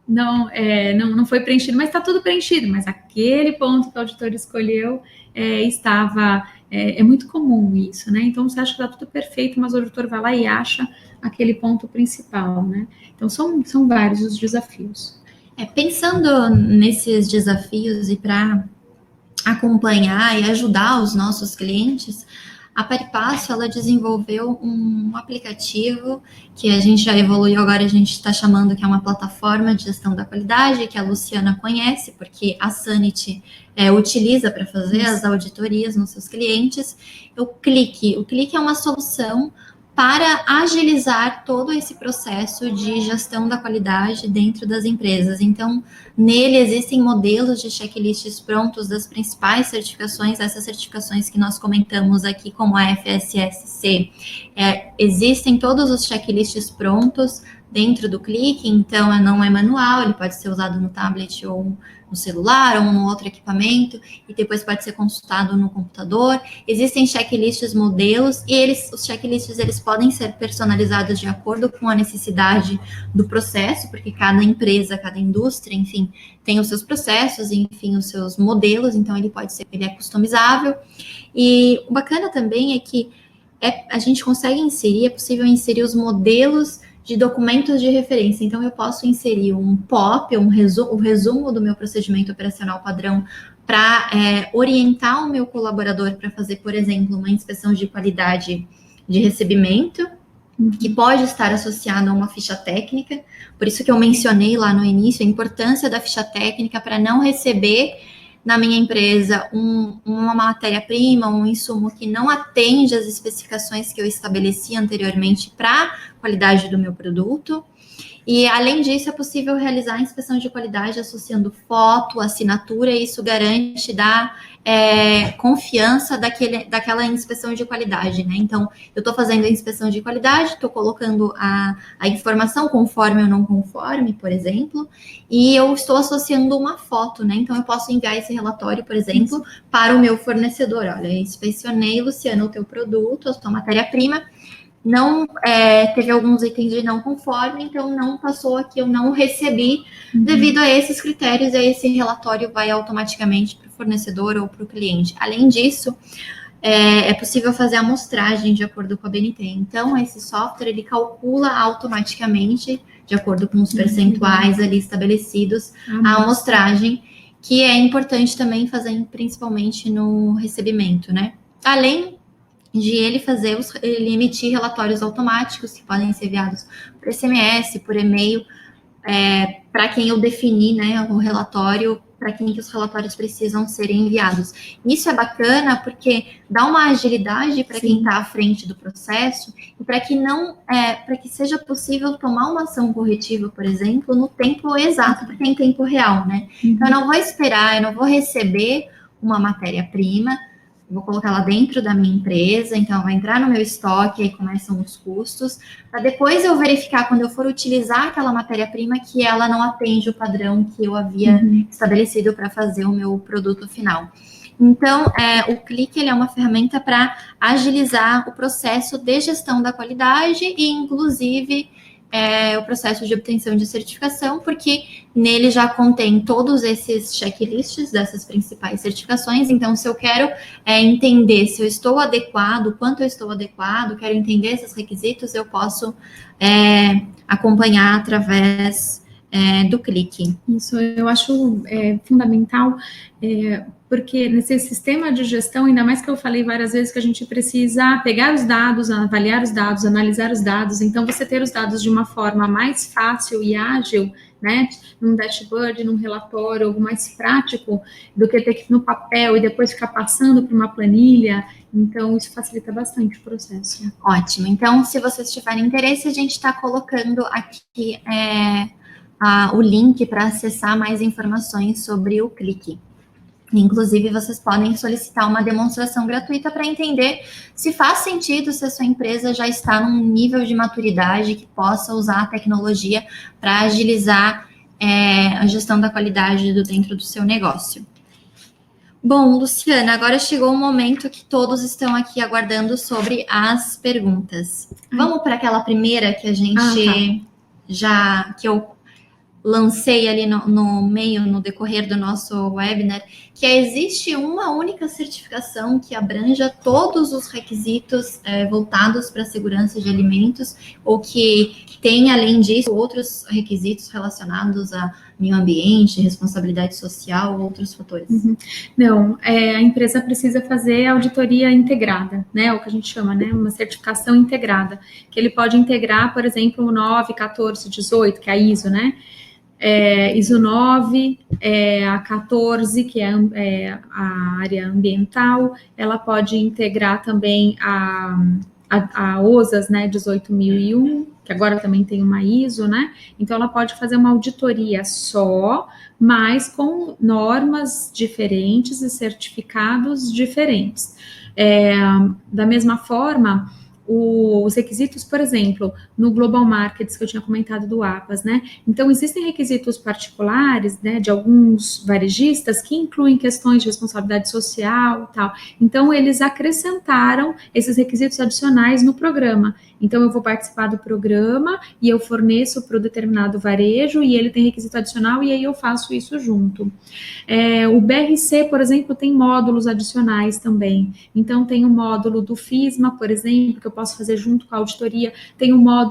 não foi preenchido, mas está tudo preenchido, mas aquele ponto que o auditor escolheu estava... É muito comum isso, né? Então, você acha que está tudo perfeito, mas o auditor vai lá e acha aquele ponto principal, né? Então, são vários os desafios. Pensando nesses desafios e para acompanhar e ajudar os nossos clientes, a Paripasso, ela desenvolveu um aplicativo que a gente já evoluiu, agora a gente está chamando que é uma plataforma de gestão da qualidade, que a Luciana conhece, porque a Sanity utiliza para fazer as auditorias nos seus clientes. O Clique é uma solução para agilizar todo esse processo de gestão da qualidade dentro das empresas. Então, nele existem modelos de checklists prontos das principais certificações, essas certificações que nós comentamos aqui, como a FSSC. Existem todos os checklists prontos dentro do Clique, então não é manual, ele pode ser usado no tablet ou no celular ou no outro equipamento, e depois pode ser consultado no computador. Existem checklists modelos, e os checklists eles podem ser personalizados de acordo com a necessidade do processo, porque cada empresa, cada indústria, enfim, tem os seus processos, enfim, os seus modelos, então ele é customizável. E o bacana também é que a gente consegue é possível inserir os modelos de documentos de referência. Então, eu posso inserir um POP, o resumo do meu procedimento operacional padrão, para orientar o meu colaborador para fazer, por exemplo, uma inspeção de qualidade de recebimento, que pode estar associado a uma ficha técnica. Por isso que eu mencionei lá no início a importância da ficha técnica para não receber na minha empresa uma matéria-prima, um insumo que não atende às especificações que eu estabeleci anteriormente para a qualidade do meu produto. E, além disso, é possível realizar a inspeção de qualidade associando foto, assinatura, e isso garante dar confiança daquela inspeção de qualidade, né? Então, eu estou fazendo a inspeção de qualidade, estou colocando a informação conforme ou não conforme, por exemplo, e eu estou associando uma foto, né? Então, eu posso enviar esse relatório, por exemplo, para o meu fornecedor. Olha, inspecionei, Luciano, o teu produto, a tua matéria-prima, não teve alguns itens de não conforme, então não passou aqui, eu não recebi devido a esses critérios, e esse relatório vai automaticamente para o fornecedor ou para o cliente. Além disso, é possível fazer a amostragem de acordo com a BNT. Então, esse software, ele calcula automaticamente, de acordo com os percentuais ali estabelecidos, a amostragem, que é importante também fazer, principalmente no recebimento, né? Além de ele ele emitir relatórios automáticos que podem ser enviados por SMS, por e-mail, para quem eu definir, né, o relatório, para quem que os relatórios precisam ser enviados. Isso é bacana porque dá uma agilidade para quem está à frente do processo e para que para que seja possível tomar uma ação corretiva, por exemplo, no tempo exato, porque é em tempo real, né? Então, eu não vou esperar, eu não vou receber uma matéria-prima, vou colocar lá dentro da minha empresa, então vai entrar no meu estoque, aí começam os custos, para depois eu verificar, quando eu for utilizar aquela matéria-prima, que ela não atende o padrão que eu havia estabelecido para fazer o meu produto final. Então, o Click, ele é uma ferramenta para agilizar o processo de gestão da qualidade e, inclusive, o processo de obtenção de certificação, porque nele já contém todos esses checklists dessas principais certificações. Então, se eu quero entender se eu estou adequado, quanto eu estou adequado, quero entender esses requisitos, eu posso acompanhar através do Click. Isso eu acho fundamental, porque nesse sistema de gestão, ainda mais que eu falei várias vezes que a gente precisa pegar os dados, avaliar os dados, analisar os dados, então você ter os dados de uma forma mais fácil e ágil, né, num dashboard, num relatório, algo mais prático, do que ter que ir no papel e depois ficar passando por uma planilha, então isso facilita bastante o processo. Ótimo, então se vocês tiverem interesse, a gente está colocando aqui o link para acessar mais informações sobre o Click. Inclusive, vocês podem solicitar uma demonstração gratuita para entender se faz sentido, se a sua empresa já está num nível de maturidade que possa usar a tecnologia para agilizar a gestão da qualidade dentro do seu negócio. Bom, Luciana, agora chegou o momento que todos estão aqui aguardando sobre as perguntas. Vamos para aquela primeira que a gente que eu lancei ali no decorrer do nosso webinar, que existe uma única certificação que abranja todos os requisitos voltados para a segurança de alimentos, ou que tem, além disso, outros requisitos relacionados a meio ambiente, responsabilidade social, outros fatores. Não, a empresa precisa fazer auditoria integrada, né, o que a gente chama, né, uma certificação integrada, que ele pode integrar, por exemplo, o 9, 14, 18, que é a ISO, né, ISO 9, a 14, que é a área ambiental, ela pode integrar também a OSAS, né, 18.001, que agora também tem uma ISO, né, então ela pode fazer uma auditoria só, mas com normas diferentes e certificados diferentes. Da mesma forma, os requisitos, por exemplo, no Global Markets, que eu tinha comentado do APAS, né? Então, existem requisitos particulares, né, de alguns varejistas que incluem questões de responsabilidade social e tal. Então, eles acrescentaram esses requisitos adicionais no programa. Então, eu vou participar do programa e eu forneço para o determinado varejo e ele tem requisito adicional e aí eu faço isso junto. O BRC, por exemplo, tem módulos adicionais também. Então, tem o módulo do FISMA, por exemplo, que eu posso fazer junto com a auditoria. Tem o módulo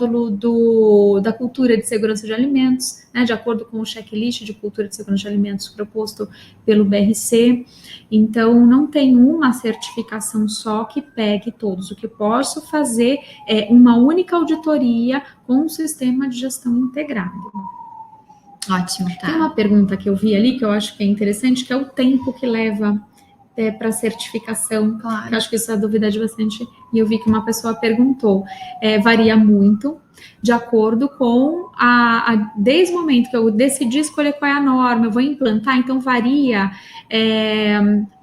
da cultura de segurança de alimentos, né, de acordo com o checklist de cultura de segurança de alimentos proposto pelo BRC. Então, não tem uma certificação só que pegue todos. O que eu posso fazer é uma única auditoria com um sistema de gestão integrado. Ótimo, tá. Tem uma pergunta que eu vi ali que eu acho que é interessante, que é o tempo que leva para certificação. Claro. Eu acho que essa dúvida é de bastante, e eu vi que uma pessoa perguntou. Varia muito, de acordo com desde o momento que eu decidi escolher qual é a norma, eu vou implantar, então varia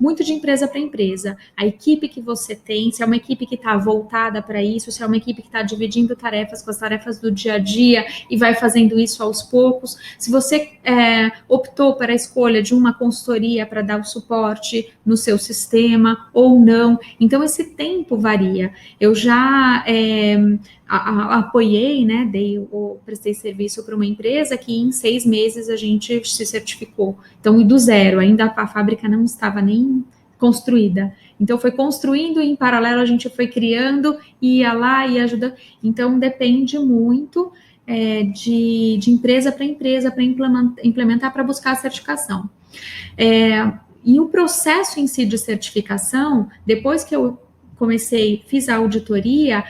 muito de empresa para empresa. A equipe que você tem, se é uma equipe que está voltada para isso, se é uma equipe que está dividindo tarefas com as tarefas do dia a dia e vai fazendo isso aos poucos. Se você optou para a escolha de uma consultoria para dar o suporte no seu sistema ou não, então esse tempo varia. Eu já apoiei, né, prestei serviço para uma empresa que em 6 meses a gente se certificou. Então, do zero, ainda a fábrica não estava nem construída. Então, foi construindo e, em paralelo, a gente foi criando, ia lá e ajudando. Então, depende muito de empresa para implementar para buscar a certificação. E o processo em si de certificação, depois que eu fiz a auditoria,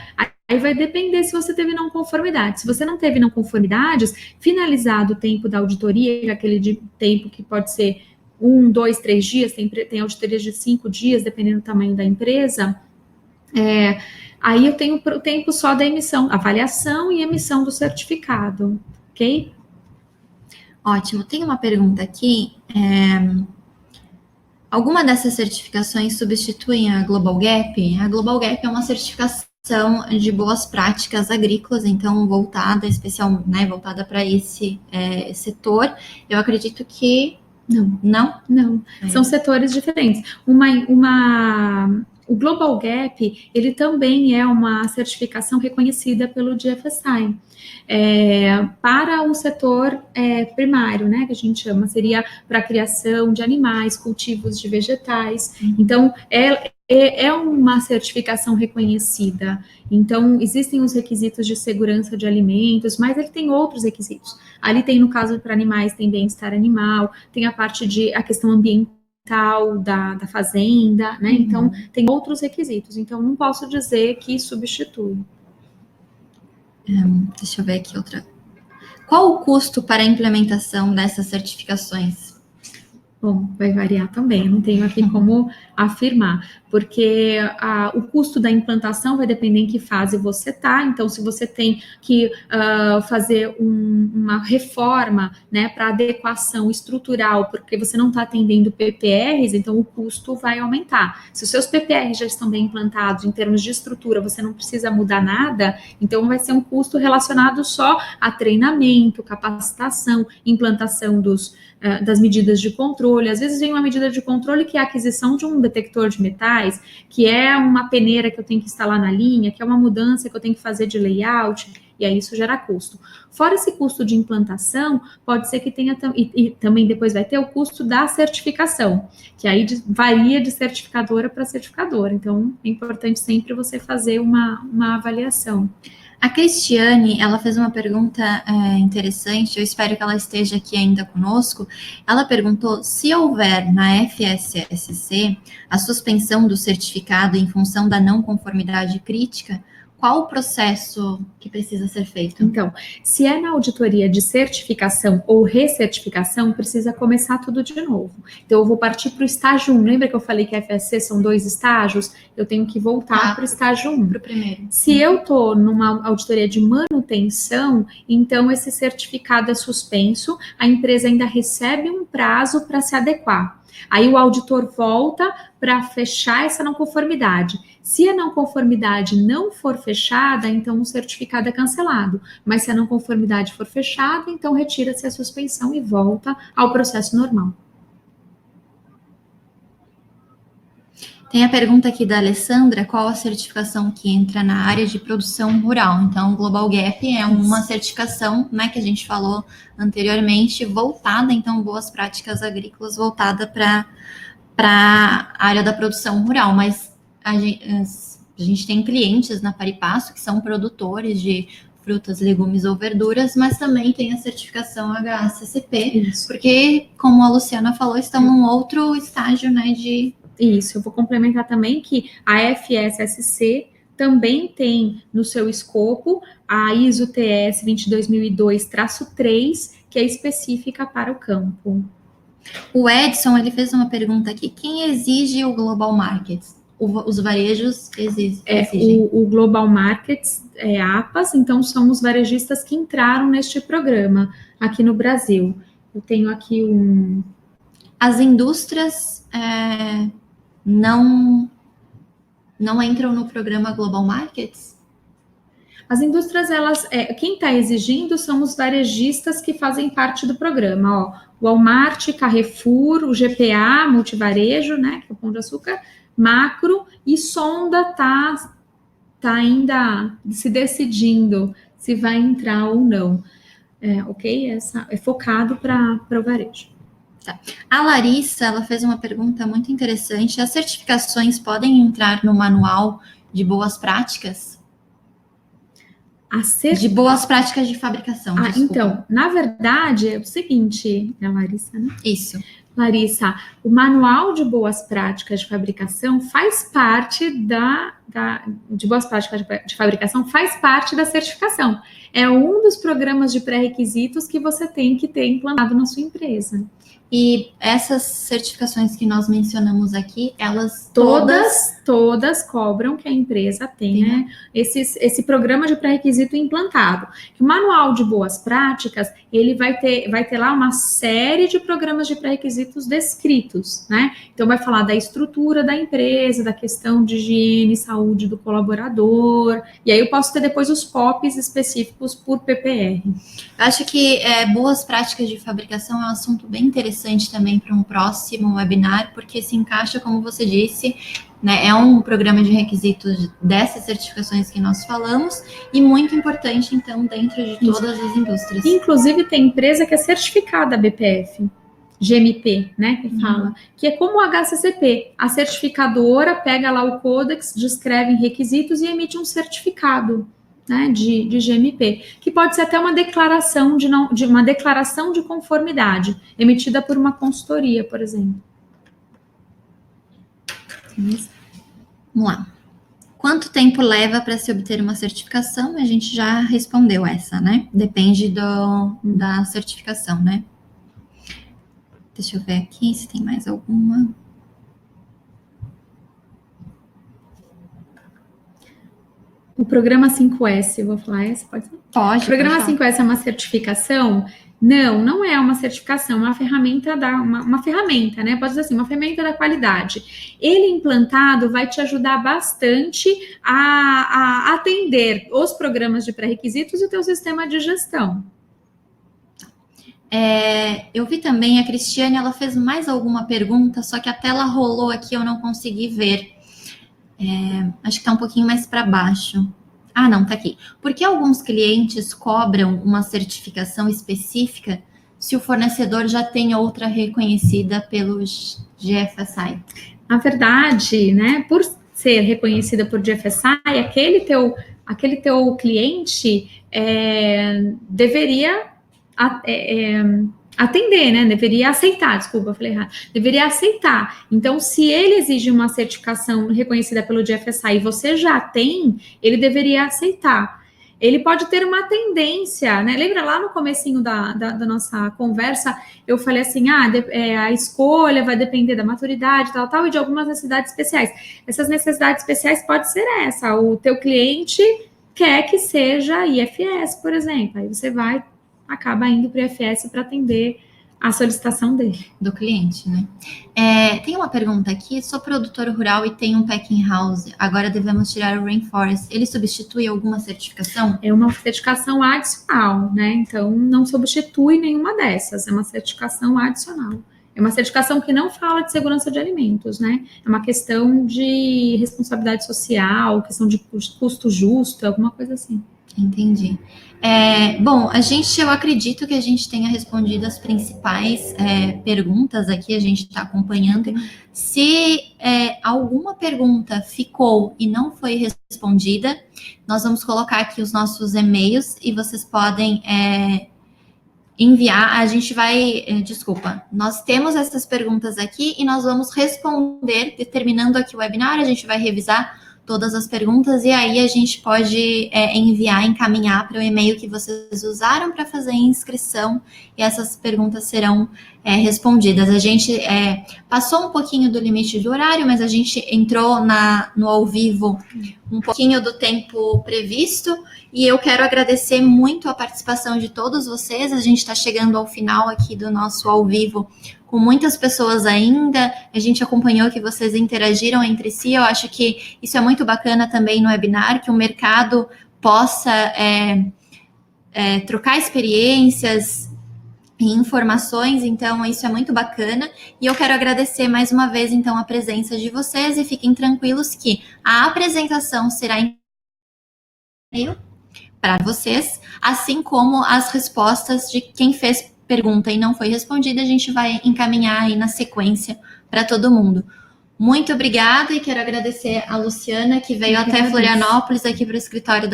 aí vai depender se você teve não conformidade. Se você não teve não conformidades, finalizado o tempo da auditoria, aquele tempo que pode ser 1, 2, 3 dias, tem auditorias de 5 dias, dependendo do tamanho da empresa, aí eu tenho o tempo só da emissão, avaliação e emissão do certificado, ok? Ótimo. Tem uma pergunta aqui. Alguma dessas certificações substituem a Global Gap? A Global Gap é uma certificação de boas práticas agrícolas, então voltada voltada para esse setor. Eu acredito que não. São setores diferentes. O Global Gap, ele também é uma certificação reconhecida pelo GFSI. Para o setor primário, né, que a gente chama, seria para a criação de animais, cultivos de vegetais. Então, é uma certificação reconhecida. Então, existem os requisitos de segurança de alimentos, mas ele tem outros requisitos. Ali tem, no caso, para animais, tem bem-estar animal, tem a questão ambiental da fazenda, né? Então, tem outros requisitos. Então, não posso dizer que substitui. Deixa eu ver aqui outra. Qual o custo para a implementação dessas certificações? Bom, vai variar também, não tenho aqui como afirmar, porque o custo da implantação vai depender em que fase você está. Então, se você tem que fazer uma reforma, né, para adequação estrutural, porque você não está atendendo PPRs, então o custo vai aumentar. Se os seus PPRs já estão bem implantados, em termos de estrutura, você não precisa mudar nada, então vai ser um custo relacionado só a treinamento, capacitação, implantação das medidas de controle. Às vezes vem uma medida de controle que é a aquisição de um detector de metais, que é uma peneira que eu tenho que instalar na linha, que é uma mudança que eu tenho que fazer de layout, e aí isso gera custo. Fora esse custo de implantação, pode ser que tenha, e também depois vai ter o custo da certificação, que aí varia de certificadora para certificadora. Então, é importante sempre você fazer uma avaliação. A Cristiane, ela fez uma pergunta interessante, eu espero que ela esteja aqui ainda conosco. Ela perguntou se houver na FSSC a suspensão do certificado em função da não conformidade crítica, qual o processo que precisa ser feito? Então, se é na auditoria de certificação ou recertificação, precisa começar tudo de novo. Então, eu vou partir para o estágio 1. Lembra que eu falei que a FSC são 2 estágios? Eu tenho que voltar para o estágio 1. Para o primeiro. Se eu estou numa auditoria de manutenção, então esse certificado é suspenso, a empresa ainda recebe um prazo para se adequar. Aí o auditor volta para fechar essa não conformidade. Se a não conformidade não for fechada, então o certificado é cancelado. Mas se a não conformidade for fechada, então retira-se a suspensão e volta ao processo normal. Tem a pergunta aqui da Alessandra, qual a certificação que entra na área de produção rural? Então, o Global Gap é uma certificação, né, que a gente falou anteriormente, voltada, então, boas práticas agrícolas, voltada para a área da produção rural, mas a gente tem clientes na Paripasso que são produtores de frutas, legumes ou verduras, mas também tem a certificação HACCP, porque, como a Luciana falou, estão num outro estágio, né, de... Isso, eu vou complementar também que a FSSC também tem no seu escopo a ISO TS 22002-3, que é específica para o campo. O Edson, ele fez uma pergunta aqui, quem exige o Global Markets? Os varejos exigem. O Global Markets é APAS, então são os varejistas que entraram neste programa aqui no Brasil. Eu tenho aqui As indústrias não entram no programa Global Markets? As indústrias, quem está exigindo são os varejistas que fazem parte do programa, ó. Walmart, Carrefour, o GPA, Multivarejo, né, que é o Pão de Açúcar, Macro, e Sonda tá ainda se decidindo se vai entrar ou não. Ok? Essa é focado para o varejo. Tá. A Larissa, ela fez uma pergunta muito interessante. As certificações podem entrar no manual de boas práticas? De boas práticas de fabricação, desculpa. Então, na verdade, é o seguinte, é a Larissa, né? Isso. Larissa, o manual de boas práticas de fabricação faz parte de boas práticas de fabricação, faz parte da certificação. É um dos programas de pré-requisitos que você tem que ter implantado na sua empresa. E essas certificações que nós mencionamos aqui, elas todas cobram que a empresa tenha esse programa de pré-requisito implantado. O manual de boas práticas, ele vai ter lá uma série de programas de pré-requisitos descritos, né? Então vai falar da estrutura da empresa, da questão de higiene e saúde do colaborador, e aí eu posso ter depois os POPs específicos por PPR. Eu acho que boas práticas de fabricação é um assunto bem interessante também para um próximo webinar, porque se encaixa, como você disse, né, é um programa de requisitos dessas certificações que nós falamos e muito importante, então, dentro de todas as indústrias. Inclusive, tem empresa que é certificada BPF, GMP, né, que fala, que é como o HACCP. A certificadora pega lá o Codex, descreve em requisitos e emite um certificado, né, de GMP, que pode ser até uma declaração uma declaração de conformidade, emitida por uma consultoria, por exemplo. Vamos lá. Quanto tempo leva para se obter uma certificação? A gente já respondeu essa, né? Depende da certificação, né? Deixa eu ver aqui se tem mais alguma. O programa 5S, vou falar essa? Pode ser? Pode. O programa 5S é uma certificação? Não é uma certificação, é uma ferramenta uma ferramenta, né? Pode dizer assim, uma ferramenta da qualidade. Ele implantado vai te ajudar bastante a atender os programas de pré-requisitos e o teu sistema de gestão. Eu vi também a Cristiane, ela fez mais alguma pergunta, só que a tela rolou aqui, eu não consegui ver. Acho que tá um pouquinho mais para baixo. Ah, não, tá aqui. Por que alguns clientes cobram uma certificação específica se o fornecedor já tem outra reconhecida pelos GFSI? Na verdade, né, por ser reconhecida por GFSI, aquele teu cliente deveria atender, né? Deveria aceitar, desculpa, eu falei errado. Deveria aceitar. Então, se ele exige uma certificação reconhecida pelo GFSI e você já tem, ele deveria aceitar. Ele pode ter uma tendência, né? Lembra lá no comecinho da nossa conversa, eu falei assim, a escolha vai depender da maturidade, tal, e de algumas necessidades especiais. Essas necessidades especiais pode ser essa, o teu cliente quer que seja IFS, por exemplo, aí você acaba indo para o IFS para atender a solicitação dele. Do cliente, né? Tem uma pergunta aqui, sou produtor rural e tenho um packing house, agora devemos tirar o Rainforest, ele substitui alguma certificação? É uma certificação adicional, né? Então, não substitui nenhuma dessas, é uma certificação adicional. É uma certificação que não fala de segurança de alimentos, né? É uma questão de responsabilidade social, questão de custo justo, alguma coisa assim. Entendi. Bom, eu acredito que a gente tenha respondido as principais perguntas aqui, a gente está acompanhando. Se alguma pergunta ficou e não foi respondida, nós vamos colocar aqui os nossos e-mails e vocês podem enviar. Nós temos essas perguntas aqui e nós vamos responder, terminando aqui o webinar, a gente vai revisar todas as perguntas e aí a gente pode encaminhar para o e-mail que vocês usaram para fazer a inscrição e essas perguntas serão respondidas. A gente passou um pouquinho do limite do horário, mas a gente entrou no ao vivo um pouquinho do tempo previsto e eu quero agradecer muito a participação de todos vocês. A gente está chegando ao final aqui do nosso ao vivo com muitas pessoas ainda, a gente acompanhou que vocês interagiram entre si, eu acho que isso é muito bacana também no webinar, que o mercado possa trocar experiências e informações, então isso é muito bacana, e eu quero agradecer mais uma vez, então, a presença de vocês, e fiquem tranquilos que a apresentação será para vocês, assim como as respostas de quem fez pergunta e não foi respondida, a gente vai encaminhar aí na sequência para todo mundo. Muito obrigada e quero agradecer a Luciana, que veio até Florianópolis, aqui para o escritório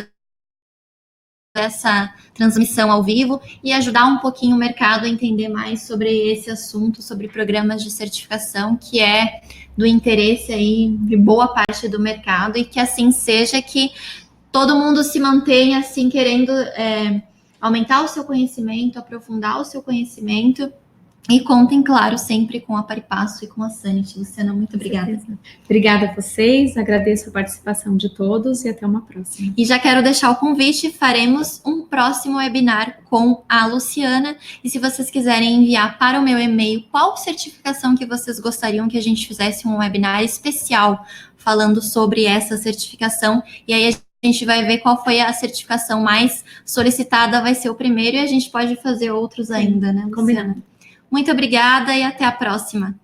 dessa transmissão ao vivo e ajudar um pouquinho o mercado a entender mais sobre esse assunto, sobre programas de certificação, que é do interesse aí de boa parte do mercado, e que assim seja, que todo mundo se mantenha assim querendo aumentar o seu conhecimento, aprofundar o seu conhecimento. E contem, claro, sempre com a Paripasso e com a Sanity. Luciana, muito obrigada. Obrigada a vocês, agradeço a participação de todos e até uma próxima. E já quero deixar o convite, faremos um próximo webinar com a Luciana. E se vocês quiserem enviar para o meu e-mail qual certificação que vocês gostariam que a gente fizesse um webinar especial falando sobre essa certificação, e aí a gente vai ver qual foi a certificação mais solicitada, vai ser o primeiro, e a gente pode fazer outros ainda, né, Luciana? Combinado. Muito obrigada e até a próxima.